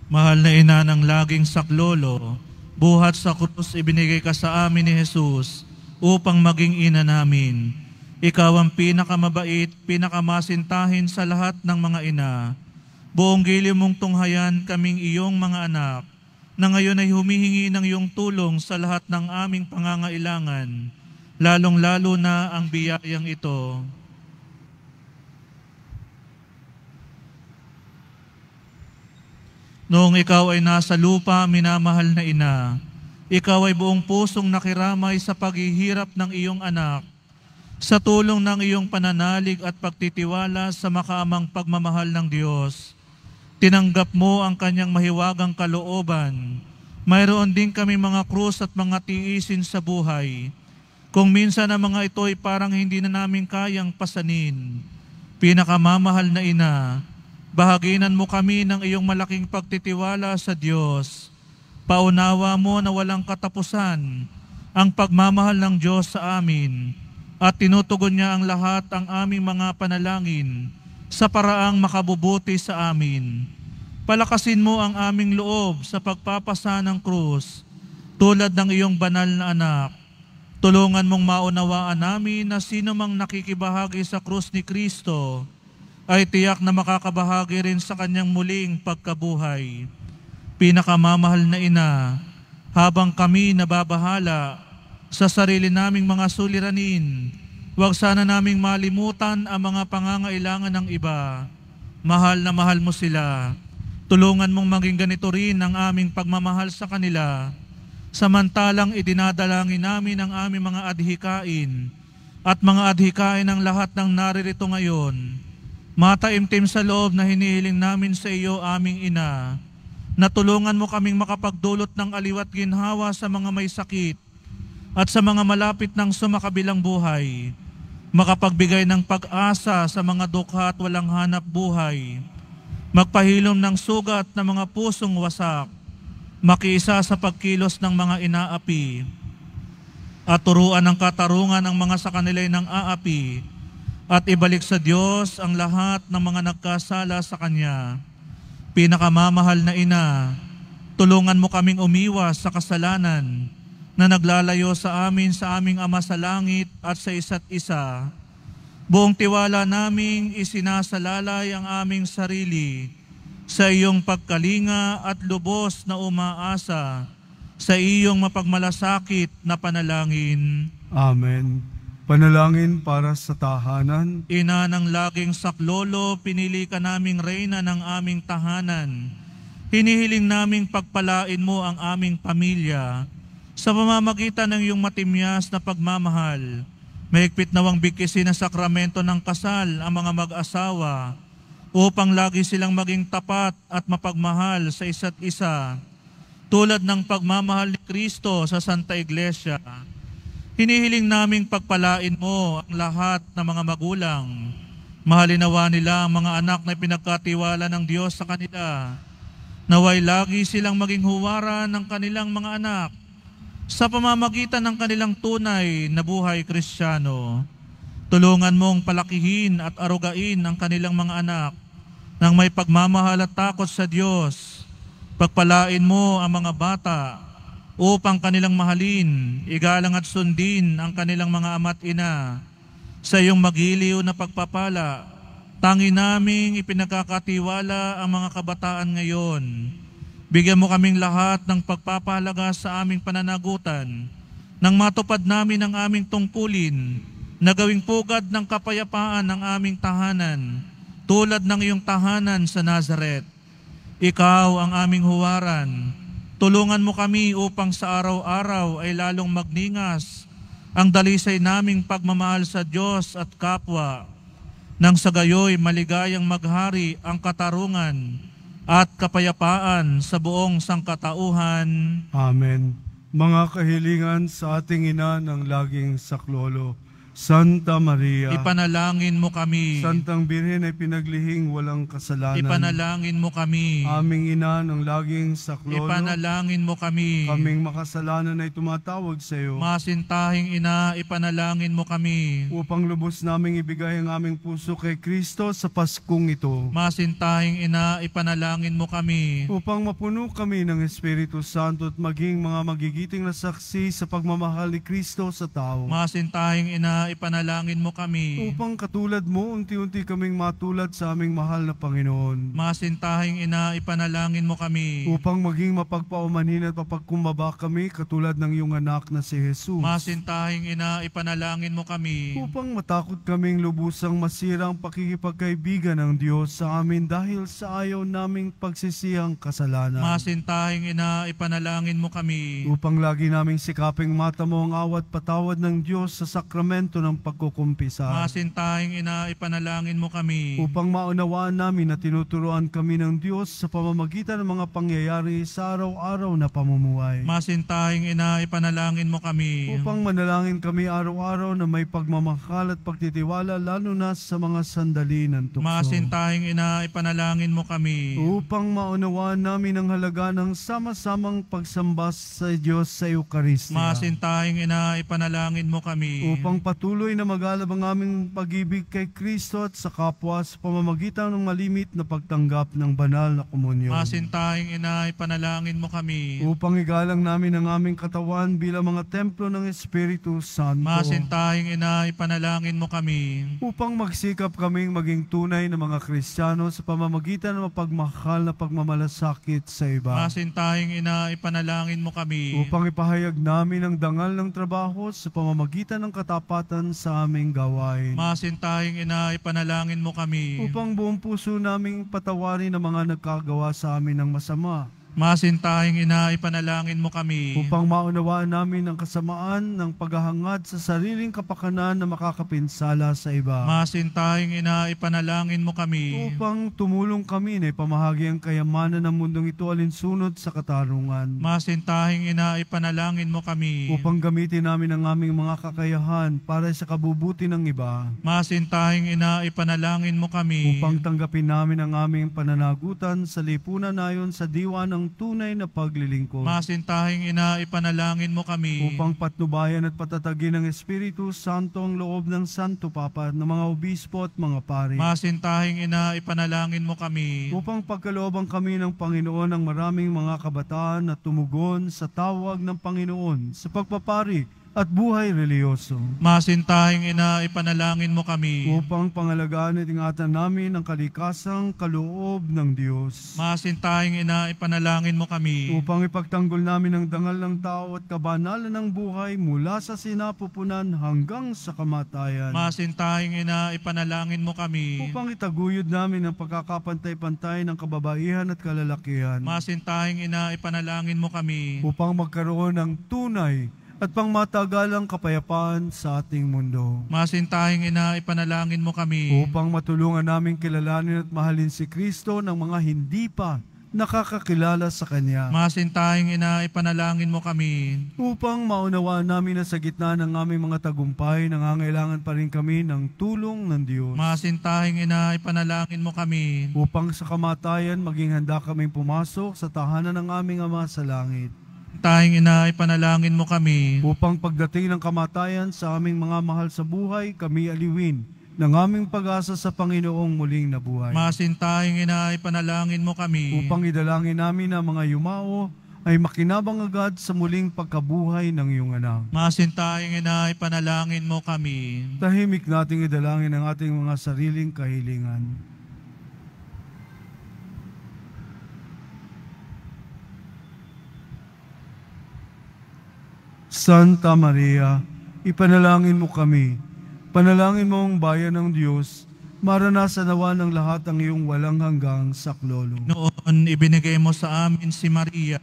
Mahal na ina ng laging saklolo, buhat sa krus ibinigay ka sa amin ni Jesus upang maging ina namin. Ikaw ang pinakamabait, pinakamasintahin sa lahat ng mga ina. Buong giliw mong tunghayan kaming iyong mga anak, na ngayon ay humihingi ng iyong tulong sa lahat ng aming pangangailangan, lalong-lalo na ang biyayang ito. Noong ikaw ay nasa lupa, minamahal na ina, ikaw ay buong pusong nakiramay sa paghihirap ng iyong anak, sa tulong ng iyong pananalig at pagtitiwala sa makaamang pagmamahal ng Diyos. Tinanggap mo ang kanyang mahiwagang kalooban. Mayroon din kami mga krus at mga tiisin sa buhay. Kung minsan ang mga ito ay parang hindi na namin kayang pasanin. Pinakamamahal na ina, bahaginan mo kami ng iyong malaking pagtitiwala sa Diyos. Paunawa mo na walang katapusan ang pagmamahal ng Diyos sa amin at tinutugon niya ang lahat ang aming mga panalangin sa paraang makabubuti sa amin. Palakasin mo ang aming loob sa pagpapasa ng krus tulad ng iyong banal na anak. Tulungan mong maunawaan namin na sino mang nakikibahagi sa krus ni Kristo ay tiyak na makakabahagi rin sa kanyang muling pagkabuhay. Pinakamamahal na ina, habang kami nababahala sa sarili naming mga suliranin, huwag sana naming malimutan ang mga pangangailangan ng iba. Mahal na mahal mo sila. Tulungan mong maging ganito rin ang aming pagmamahal sa kanila. Samantalang idinadalangin namin ang aming mga adhikain at mga adhikain ng lahat ng naririto ngayon. Mataimtim sa loob na hinihiling namin sa iyo, aming ina, na tulungan mo kaming makapagdulot ng aliwat ginhawa sa mga may sakit at sa mga malapit ng sumakabilang buhay, makapagbigay ng pag-asa sa mga dukha at walang hanap buhay, magpahilom ng sugat ng mga pusong wasak, makiisa sa pagkilos ng mga inaapi, at turuan ng katarungan ang mga sa kanila'y ng aapi, at ibalik sa Diyos ang lahat ng mga nagkasala sa Kanya. Pinakamamahal na ina, tulungan mo kaming umiwas sa kasalanan na naglalayo sa amin sa aming Ama sa langit at sa isa't isa. Buong tiwala naming isinasalalay ang aming sarili sa iyong pagkalinga at lubos na umaasa sa iyong mapagmalasakit na panalangin. Amen. Panalangin para sa tahanan. Ina ng laging saklolo, pinili ka naming reyna ng aming tahanan. Hinihiling naming pagpalain mo ang aming pamilya sa pamamagitan ng iyong matimyas na pagmamahal. Mahigpit nawang bigkisin ang sakramento ng kasal ang mga mag-asawa upang lagi silang maging tapat at mapagmahal sa isa't isa, tulad ng pagmamahal ni Kristo sa Santa Iglesia. Hinihiling naming pagpalain mo ang lahat ng mga magulang. Mahalin nawa nila ang mga anak na pinagkatiwala ng Diyos sa kanila. Naway lagi silang maging huwara ng kanilang mga anak sa pamamagitan ng kanilang tunay na buhay Kristiyano. Tulungan mong palakihin at arugain ang kanilang mga anak ng may pagmamahal at takot sa Diyos. Pagpalain mo ang mga bata upang kanilang mahalin, igalang at sundin ang kanilang mga ama't ina. Sa iyong magiliw na pagpapala, tangi naming ipinagkakatiwala ang mga kabataan ngayon. Bigyan mo kaming lahat ng pagpapahalaga sa aming pananagutan, nang matupad namin ang aming tungkulin, na gawing pugad ng kapayapaan ng aming tahanan, tulad ng iyong tahanan sa Nazaret. Ikaw ang aming huwaran. Tulungan mo kami upang sa araw-araw ay lalong magningas ang dalisay naming pagmamahal sa Diyos at kapwa, nang sa gayoy maligayang maghari ang katarungan at kapayapaan sa buong sangkatauhan. Amen. Mga kahilingan sa ating ina ng laging saklolo, Santa Maria, Ipanalangin mo kami. Santang Birhen ay pinaglihing walang kasalanan. Ipanalangin mo kami. Aming ina ng laging saklolo, Ipanalangin mo kami. kaming makasalanan ay tumatawag sa iyo. Masintahing ina, ipanalangin mo kami. Upang lubos naming ibigay ang aming puso kay Kristo sa Paskong ito. Masintahing ina, ipanalangin mo kami. Upang mapuno kami ng Espiritu Santo at maging mga magigiting na saksi sa pagmamahal ni Kristo sa tao. Masintahing ina, ipanalangin mo kami. Upang katulad mo, unti-unti kaming matulad sa aming mahal na Panginoon. Masintahing ina, ipanalangin mo kami. Upang maging mapagpaumanhin at mapagkumbaba kami katulad ng iyong anak na si Jesus. Masintahing ina, ipanalangin mo kami. Upang matakot kaming lubusang masira ang pakikipagkaibigan ng Diyos sa amin dahil sa ayaw naming pagsisiyang kasalanan. Masintahing ina, ipanalangin mo kami. Upang lagi naming sikaping mata mo ang awat patawad ng Diyos sa sakramento ng pagkukumpisa. Masintahing ina, ipanalangin mo kami. Upang maunawaan namin na tinuturuan kami ng Diyos sa pamamagitan ng mga pangyayari sa araw-araw na pamumuhay. Masintahing ina, ipanalangin mo kami. Upang manalangin kami araw-araw na may pagmamahal at pagtitiwala lalo na sa mga sandali ng tukso. Masintahing ina, ipanalangin mo kami. Upang maunawaan namin ang halaga ng sama-samang pagsamba sa Diyos sa Eucharistia. Masintahing ina, ipanalangin mo kami. Upang patuloy na magalab ang aming pag-ibig kay Kristo at sa kapwa sa pamamagitan ng malimit na pagtanggap ng banal na komunyon. Masintahing ina, ipanalangin mo kami. Upang igalang namin ang aming katawan bilang mga templo ng Espiritu Santo. Masintahing ina, ipanalangin mo kami. Upang magsikap kaming maging tunay na mga Kristiyano sa pamamagitan ng mapagmahal na pagmamalasakit sa iba. Masintahing ina, ipanalangin mo kami. Upang ipahayag namin ang dangal ng trabaho sa pamamagitan ng katapatan sa aming gawain. Masintahing ina, ipanalangin mo kami. Upang buong puso naming patawarin ang mga nagkagawa sa amin ng masama. Masintahing ina, ipanalangin mo kami. Upang maunawaan namin ang kasamaan ng paghahangad sa sariling kapakanan na makakapinsala sa iba. Masintahing ina, ipanalangin mo kami. Upang tumulong kami na ipamahagi ang kayamanan ng mundong ito alinsunod sa katarungan. Masintahing ina, ipanalangin mo kami. Upang gamitin namin ang aming mga kakayahan para sa kabubuti ng iba. Masintahing ina, ipanalangin mo kami. Upang tanggapin namin ang aming pananagutan sa lipunan ayon sa diwa ng tunay na paglilingkod. Masintahing ina, ipanalangin mo kami. Upang patnubayan at patatagin ng Espiritu Santo ang loob ng Santo Papa, ng mga obispo at mga pari. Masintahing ina, ipanalangin mo kami. Upang pagkalooban kami ng Panginoon ng maraming mga kabataan na tumugon sa tawag ng Panginoon sa pagpapari at buhay reliyoso. Masintahing ina, ipanalangin mo kami. Upang pangalagaan at ingatan namin ang kalikasang kaloob ng Diyos. Masintahing ina, ipanalangin mo kami. Upang ipagtanggol namin ang dangal ng tao at kabanalan ng buhay mula sa sinapupunan hanggang sa kamatayan. Masintahing ina, ipanalangin mo kami. Upang itaguyod namin ang pagkakapantay-pantay ng kababaihan at kalalakihan. Masintahing ina, ipanalangin mo kami. Upang magkaroon ng tunay at pangmatagalang kapayapaan sa ating mundo. Masintahing ina, ipanalangin mo kami. Upang matulungan namin kilalanin at mahalin si Kristo ng mga hindi pa nakakakilala sa Kanya. Masintahing ina, ipanalangin mo kami. Upang maunawaan namin na sa gitna ng aming mga tagumpay, nangangailangan pa rin kami ng tulong ng Diyos. Masintahing ina, ipanalangin mo kami. Upang sa kamatayan, maging handa kaming pumasok sa tahanan ng aming Ama sa langit. Masintahing ina, ipanalangin mo kami. Upang pagdating ng kamatayan sa aming mga mahal sa buhay, kami aliwin ng aming pag-asa sa Panginoong muling nabuhay. Masintahing ina, ipanalangin mo kami. Upang idalangin namin ang mga yumao ay makinabang agad sa muling pagkabuhay ng iyong anak. Masintahing ina, ipanalangin mo kami. Tahimik nating idalangin ang ating mga sariling kahilingan. Santa Maria, ipanalangin mo kami. Panalangin mo ang bayan ng Diyos, maranasan nawa ng lahat ang iyong walang hanggang saklolo. Noon, ibinigay mo sa amin si Maria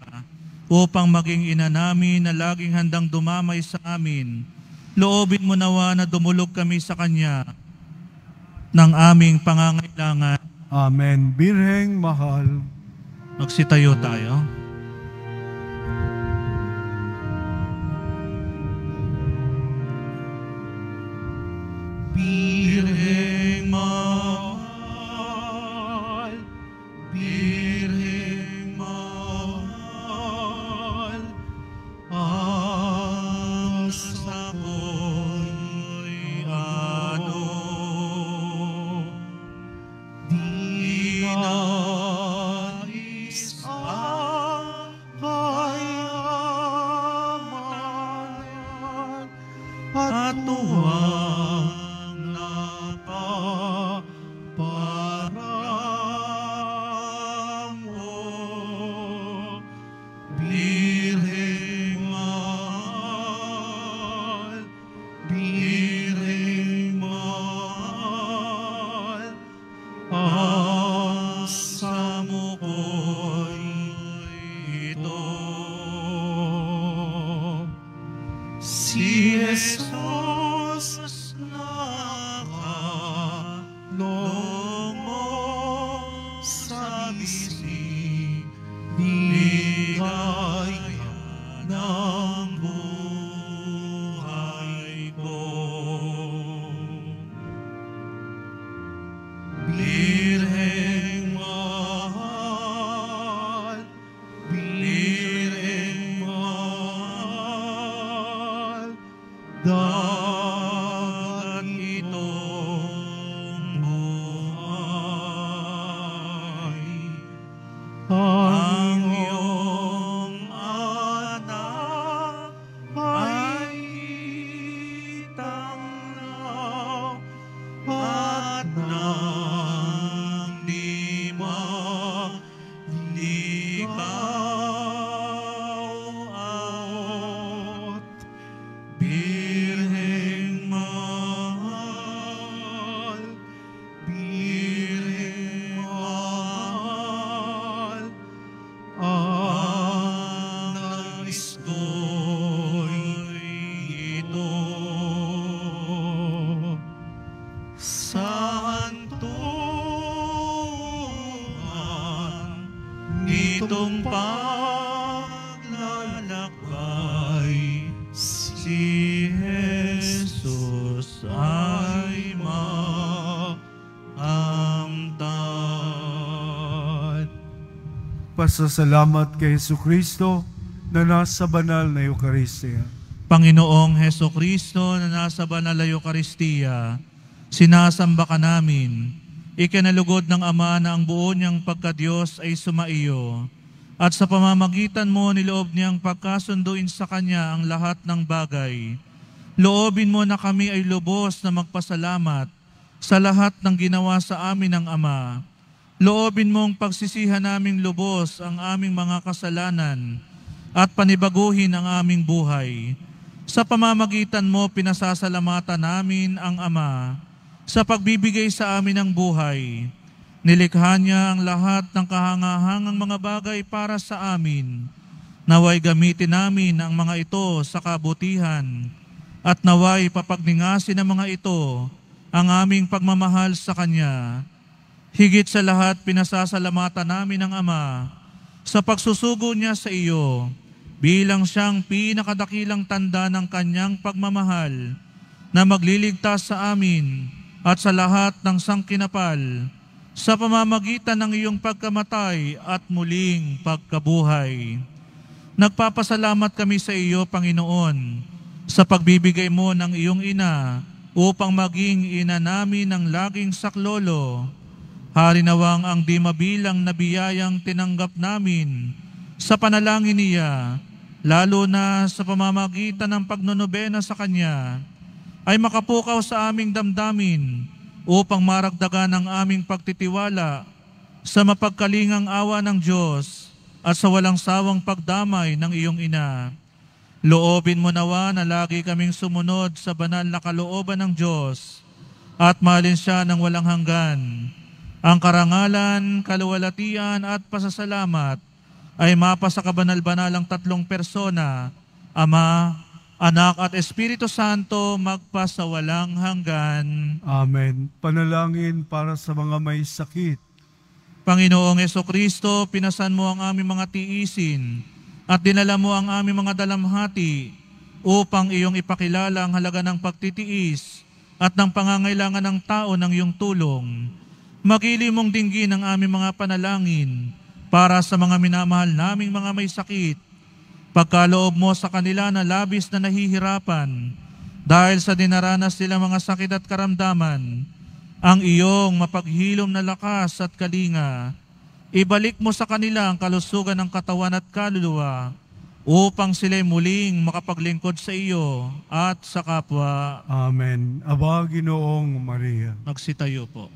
upang maging ina namin na laging handang dumamay sa amin. Loobin mo nawa na dumulog kami sa Kanya ng aming pangangailangan. Amen. Birheng mahal. Magsitayo tayo. Birheng mahal, Birheng mahal, ang sako'y ano, di nais ang kayamanan at tuwang napaparang mo. Birheng mahal, Birheng mahal, ang samo ko'y ito. Si Jesus nakalong mo sa bisig, ligaya ng buhay ko. Birheng mahal, Birheng mahal, dagat itong buhay. Ang iyong anak ay tanglaw at nang di maligaw-awot. Birheng mahal, Birheng mahal, ang nais ko'y ito. Sa hantungan nitong paglalakbay, si Jesus ay maamtan. Pasasalamat kay Jesucristo na nasa banal na Eucharistia. Panginoong Heso Kristo na nasa banal na Eucharistia, sinasamba ka namin. Ikinalugod ng Ama na ang buo niyang pagkadiyos ay sumaiyo, at sa pamamagitan mo niloob niyang pagkasunduin sa Kanya ang lahat ng bagay. Loobin mo na kami ay lubos na magpasalamat sa lahat ng ginawa sa amin ng Ama. Loobin mong pagsisihan naming lubos ang aming mga kasalanan at panibaguhin ang aming buhay. Sa pamamagitan mo, pinasasalamatan namin ang Ama sa pagbibigay sa amin ng buhay. Nilikha niya ang lahat ng kahangahangang mga bagay para sa amin. Naway gamitin namin ang mga ito sa kabutihan at naway papagningasin ng mga ito ang aming pagmamahal sa Kanya. Higit sa lahat, pinasasalamatan namin ang Ama sa pagsusugo niya sa iyo bilang siyang pinakadakilang tanda ng Kanyang pagmamahal na magliligtas sa amin at sa lahat ng sangkinapal sa pamamagitan ng iyong pagkamatay at muling pagkabuhay. Nagpapasalamat kami sa iyo, Panginoon, sa pagbibigay mo ng iyong ina upang maging ina namin ng laging saklolo. Harinawang ang di mabilang na biyayang tinanggap namin sa panalangin niya, lalo na sa pamamagitan ng pagnonobena sa Kanya, ay makapukaw sa aming damdamin upang maragdagan ang aming pagtitiwala sa mapagkalingang awa ng Diyos at sa walang sawang pagdamay ng iyong ina. Loobin mo nawa na lagi kaming sumunod sa banal na kalooban ng Diyos at mahalin siya ng walang hanggan. Ang karangalan, kaluwalhatian at pasasalamat ay mapa sa kabanal-banalang tatlong persona, Ama, Anak at Espiritu Santo, magpasawalang hanggan. Amen. Panalangin para sa mga may sakit. Panginoong Jesucristo, pinasan mo ang aming mga tiisin at dinala mo ang aming mga dalamhati upang iyong ipakilala ang halaga ng pagtitiis at ng pangangailangan ng tao ng iyong tulong. Magili mong dinggin ang aming mga panalangin para sa mga minamahal naming mga may sakit. Pagkaloob mo sa kanila na labis na nahihirapan dahil sa dinaranas nila mga sakit at karamdaman, ang iyong mapaghilom na lakas at kalinga. Ibalik mo sa kanila ang kalusugan ng katawan at kaluluwa upang sila'y muling makapaglingkod sa iyo at sa kapwa. Amen. Aba, Ginoong Maria. Magsitayo po.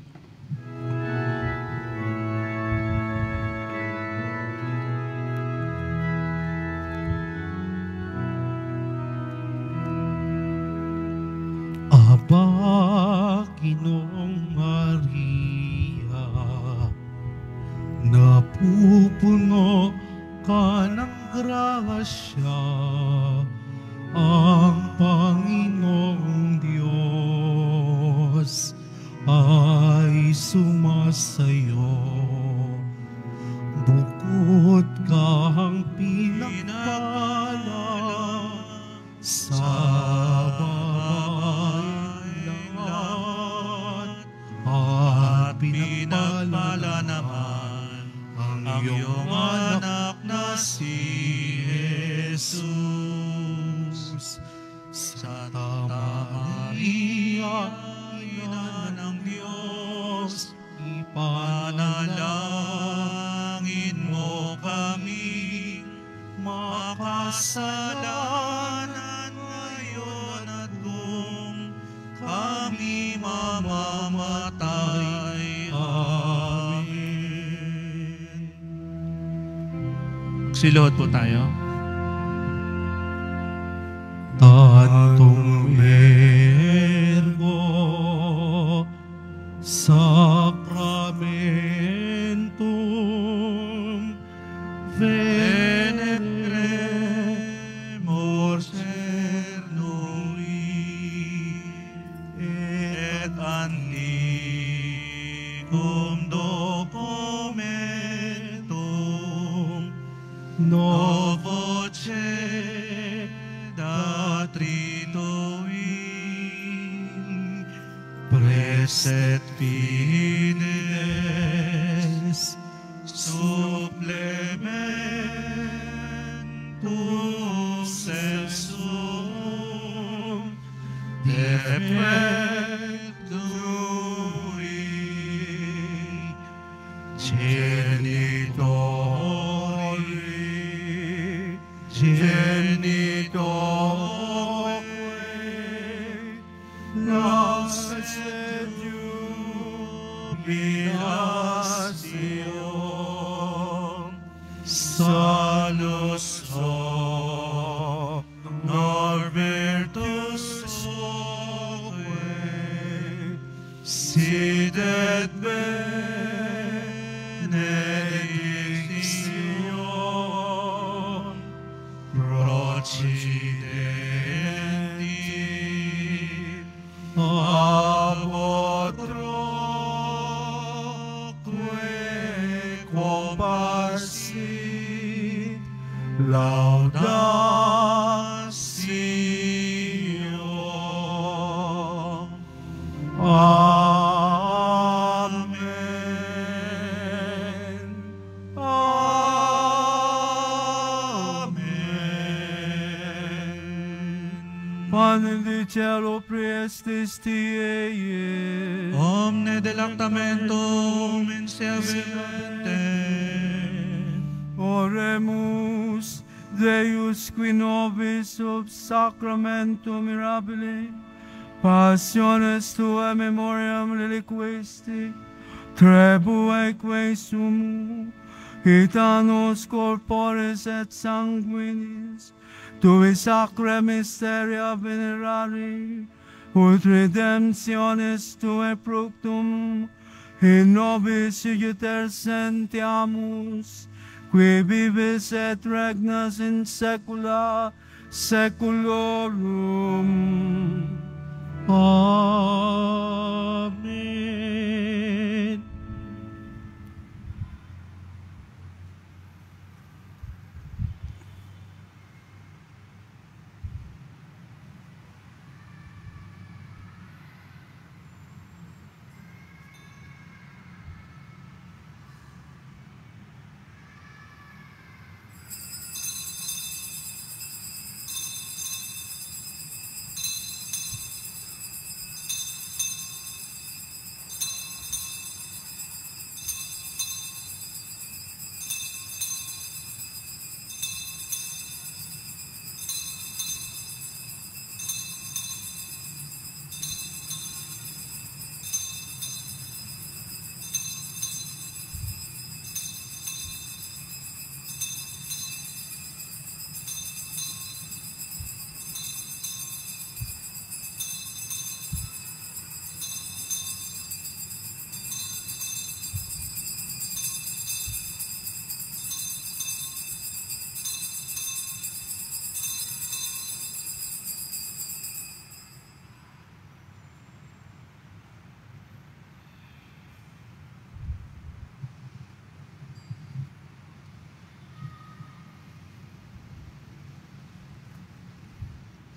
Aba, Ginoong Maria, napupuno ka ng grasya, ang Panginoong Diyos ay sumasayo. Bukod kang pinagpala sa at pinagpala naman ang iyong anak na si Jesus. Santa Maria, Ina ng Diyos, ipanalangin mo kami, makasalanan ngayon at kung kami mamamatay. Amen. Magsiluhod po tayo. Tantong Verbo, Sacramentum Veneremur Cernui et Anticum Documentum Novoce Datritoin Preset Fides Supplementum Sensum Defectui Genitori Lasset jubilationem Salus honor virtus soque sidet benedictio procidenti abotroque comparsit laudatio. Amen. Amen. Pane di cielo priestis tiei, Omne delectamentum in sea viventem. Oremus Deus qui nobis sub sacramento mirabile passiones tua memoriam reliquisti trebueque sumu gitanos corporis et sanguinis tui sacra mysteria venerari ut redemptionis tuae fructum in nobis iuter sentiamus qui vivis et regnas in saecula saeculorum. Amen.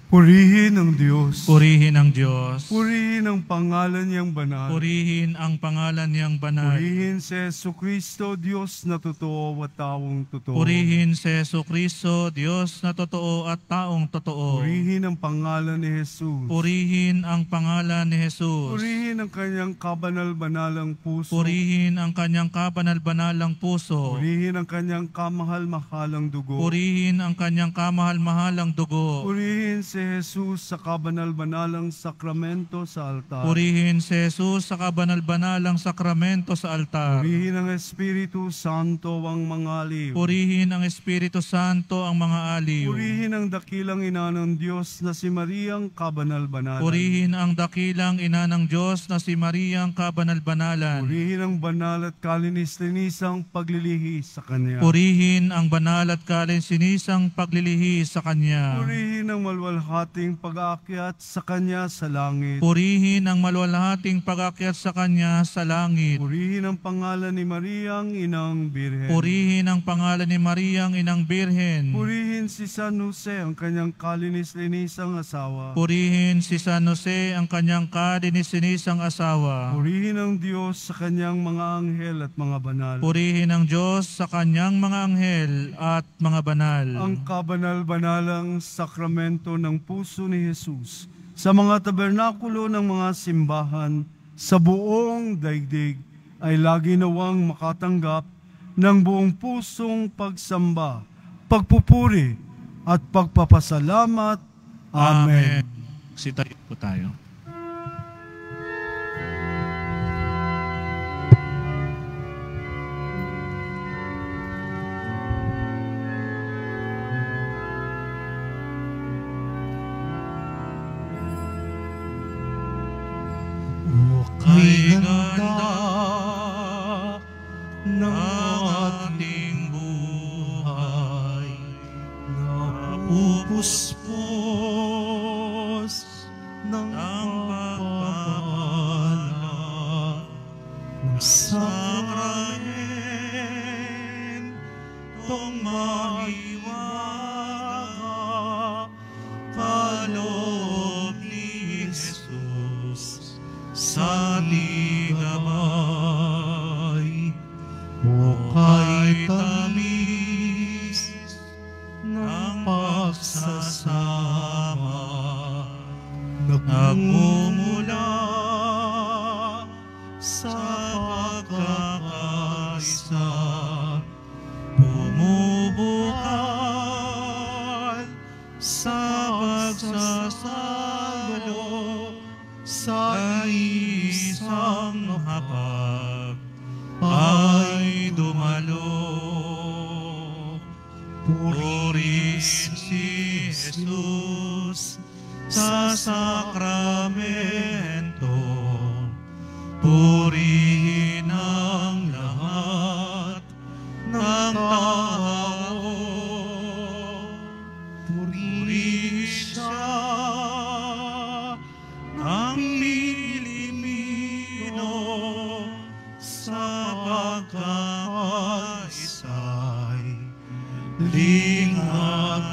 Purihin ang Diyos. Purihin ang Diyos. Purihin ang pangalan niyang banal. Purihin ang pangalan niyang banal. Purihin si Jesucristo, Diyos na totoo at taong totoo. Purihin si Jesucristo, Diyos na totoo at taong totoo. Purihin ang pangalan ni Jesus. Purihin ang pangalan ni Jesus. Purihin ang kanyang kabanal-banalang puso. Purihin ang kanyang kabanal-banalang puso. Purihin ang kanyang kamahal-mahalang dugo. Purihin ang kanyang kamahal-mahalang dugo. Purihin si Jesus sa kabanal-banalang sakramento sa altar. Purihin si Jesus sa kabanal-banalang sakramento sa altar. Purihin ang Espiritu Santo ang mga aliw. Purihin ang Espiritu Santo ang mga aliw. Purihin ang dakilang ina ng Diyos na si Mariang kabanal-banalan. Purihin ang dakilang ina ng Diyos na si Mariang kabanal-banalan. Purihin ang banal at kalinis-linisang paglilihi sa Kanya. Purihin ang banal at kalinsinisang paglilihi sa Kanya. Purihin ang malwalhating pag-aakyat sa Kanya sa langit. Purihin ang malwalhating pag-akyat sa Kanya sa langit. Purihin ang pangalan ni Mariang Inang Birhen. Purihin ang pangalan ni Mariang Inang Birhen. Purihin si San Jose ang kanyang kalinis-linisang asawa. Purihin si San Jose ang kanyang kalinis-linisang asawa. Purihin ang Diyos sa kanyang mga anghel at mga banal. Purihin ang Diyos sa kanyang mga anghel at mga banal. Ang kabanal-banalang sakramento ng puso ni Jesus sa mga tabernakulo ng mga simbahan sa buong daigdig ay lagi nawang makatanggap ng buong pusong pagsamba, pagpupuri at pagpapasalamat. Amen. Sitayo po tayo. Kay ganda ng ating buhay na pupuspos ng pagpapala ng sakramentong mahiwaga kaloob ni Jesus sa ating Amay. O kay tamis ng pagsasama nagmumula sa pagkakaisa, bumubukal sa pagsasalo sa isang hapag ay dumalo. Puris si Jesus sa sakramento, purihin ang lahat ng tao. Purihin siya ang Pilipino sa pagkakaisay lingap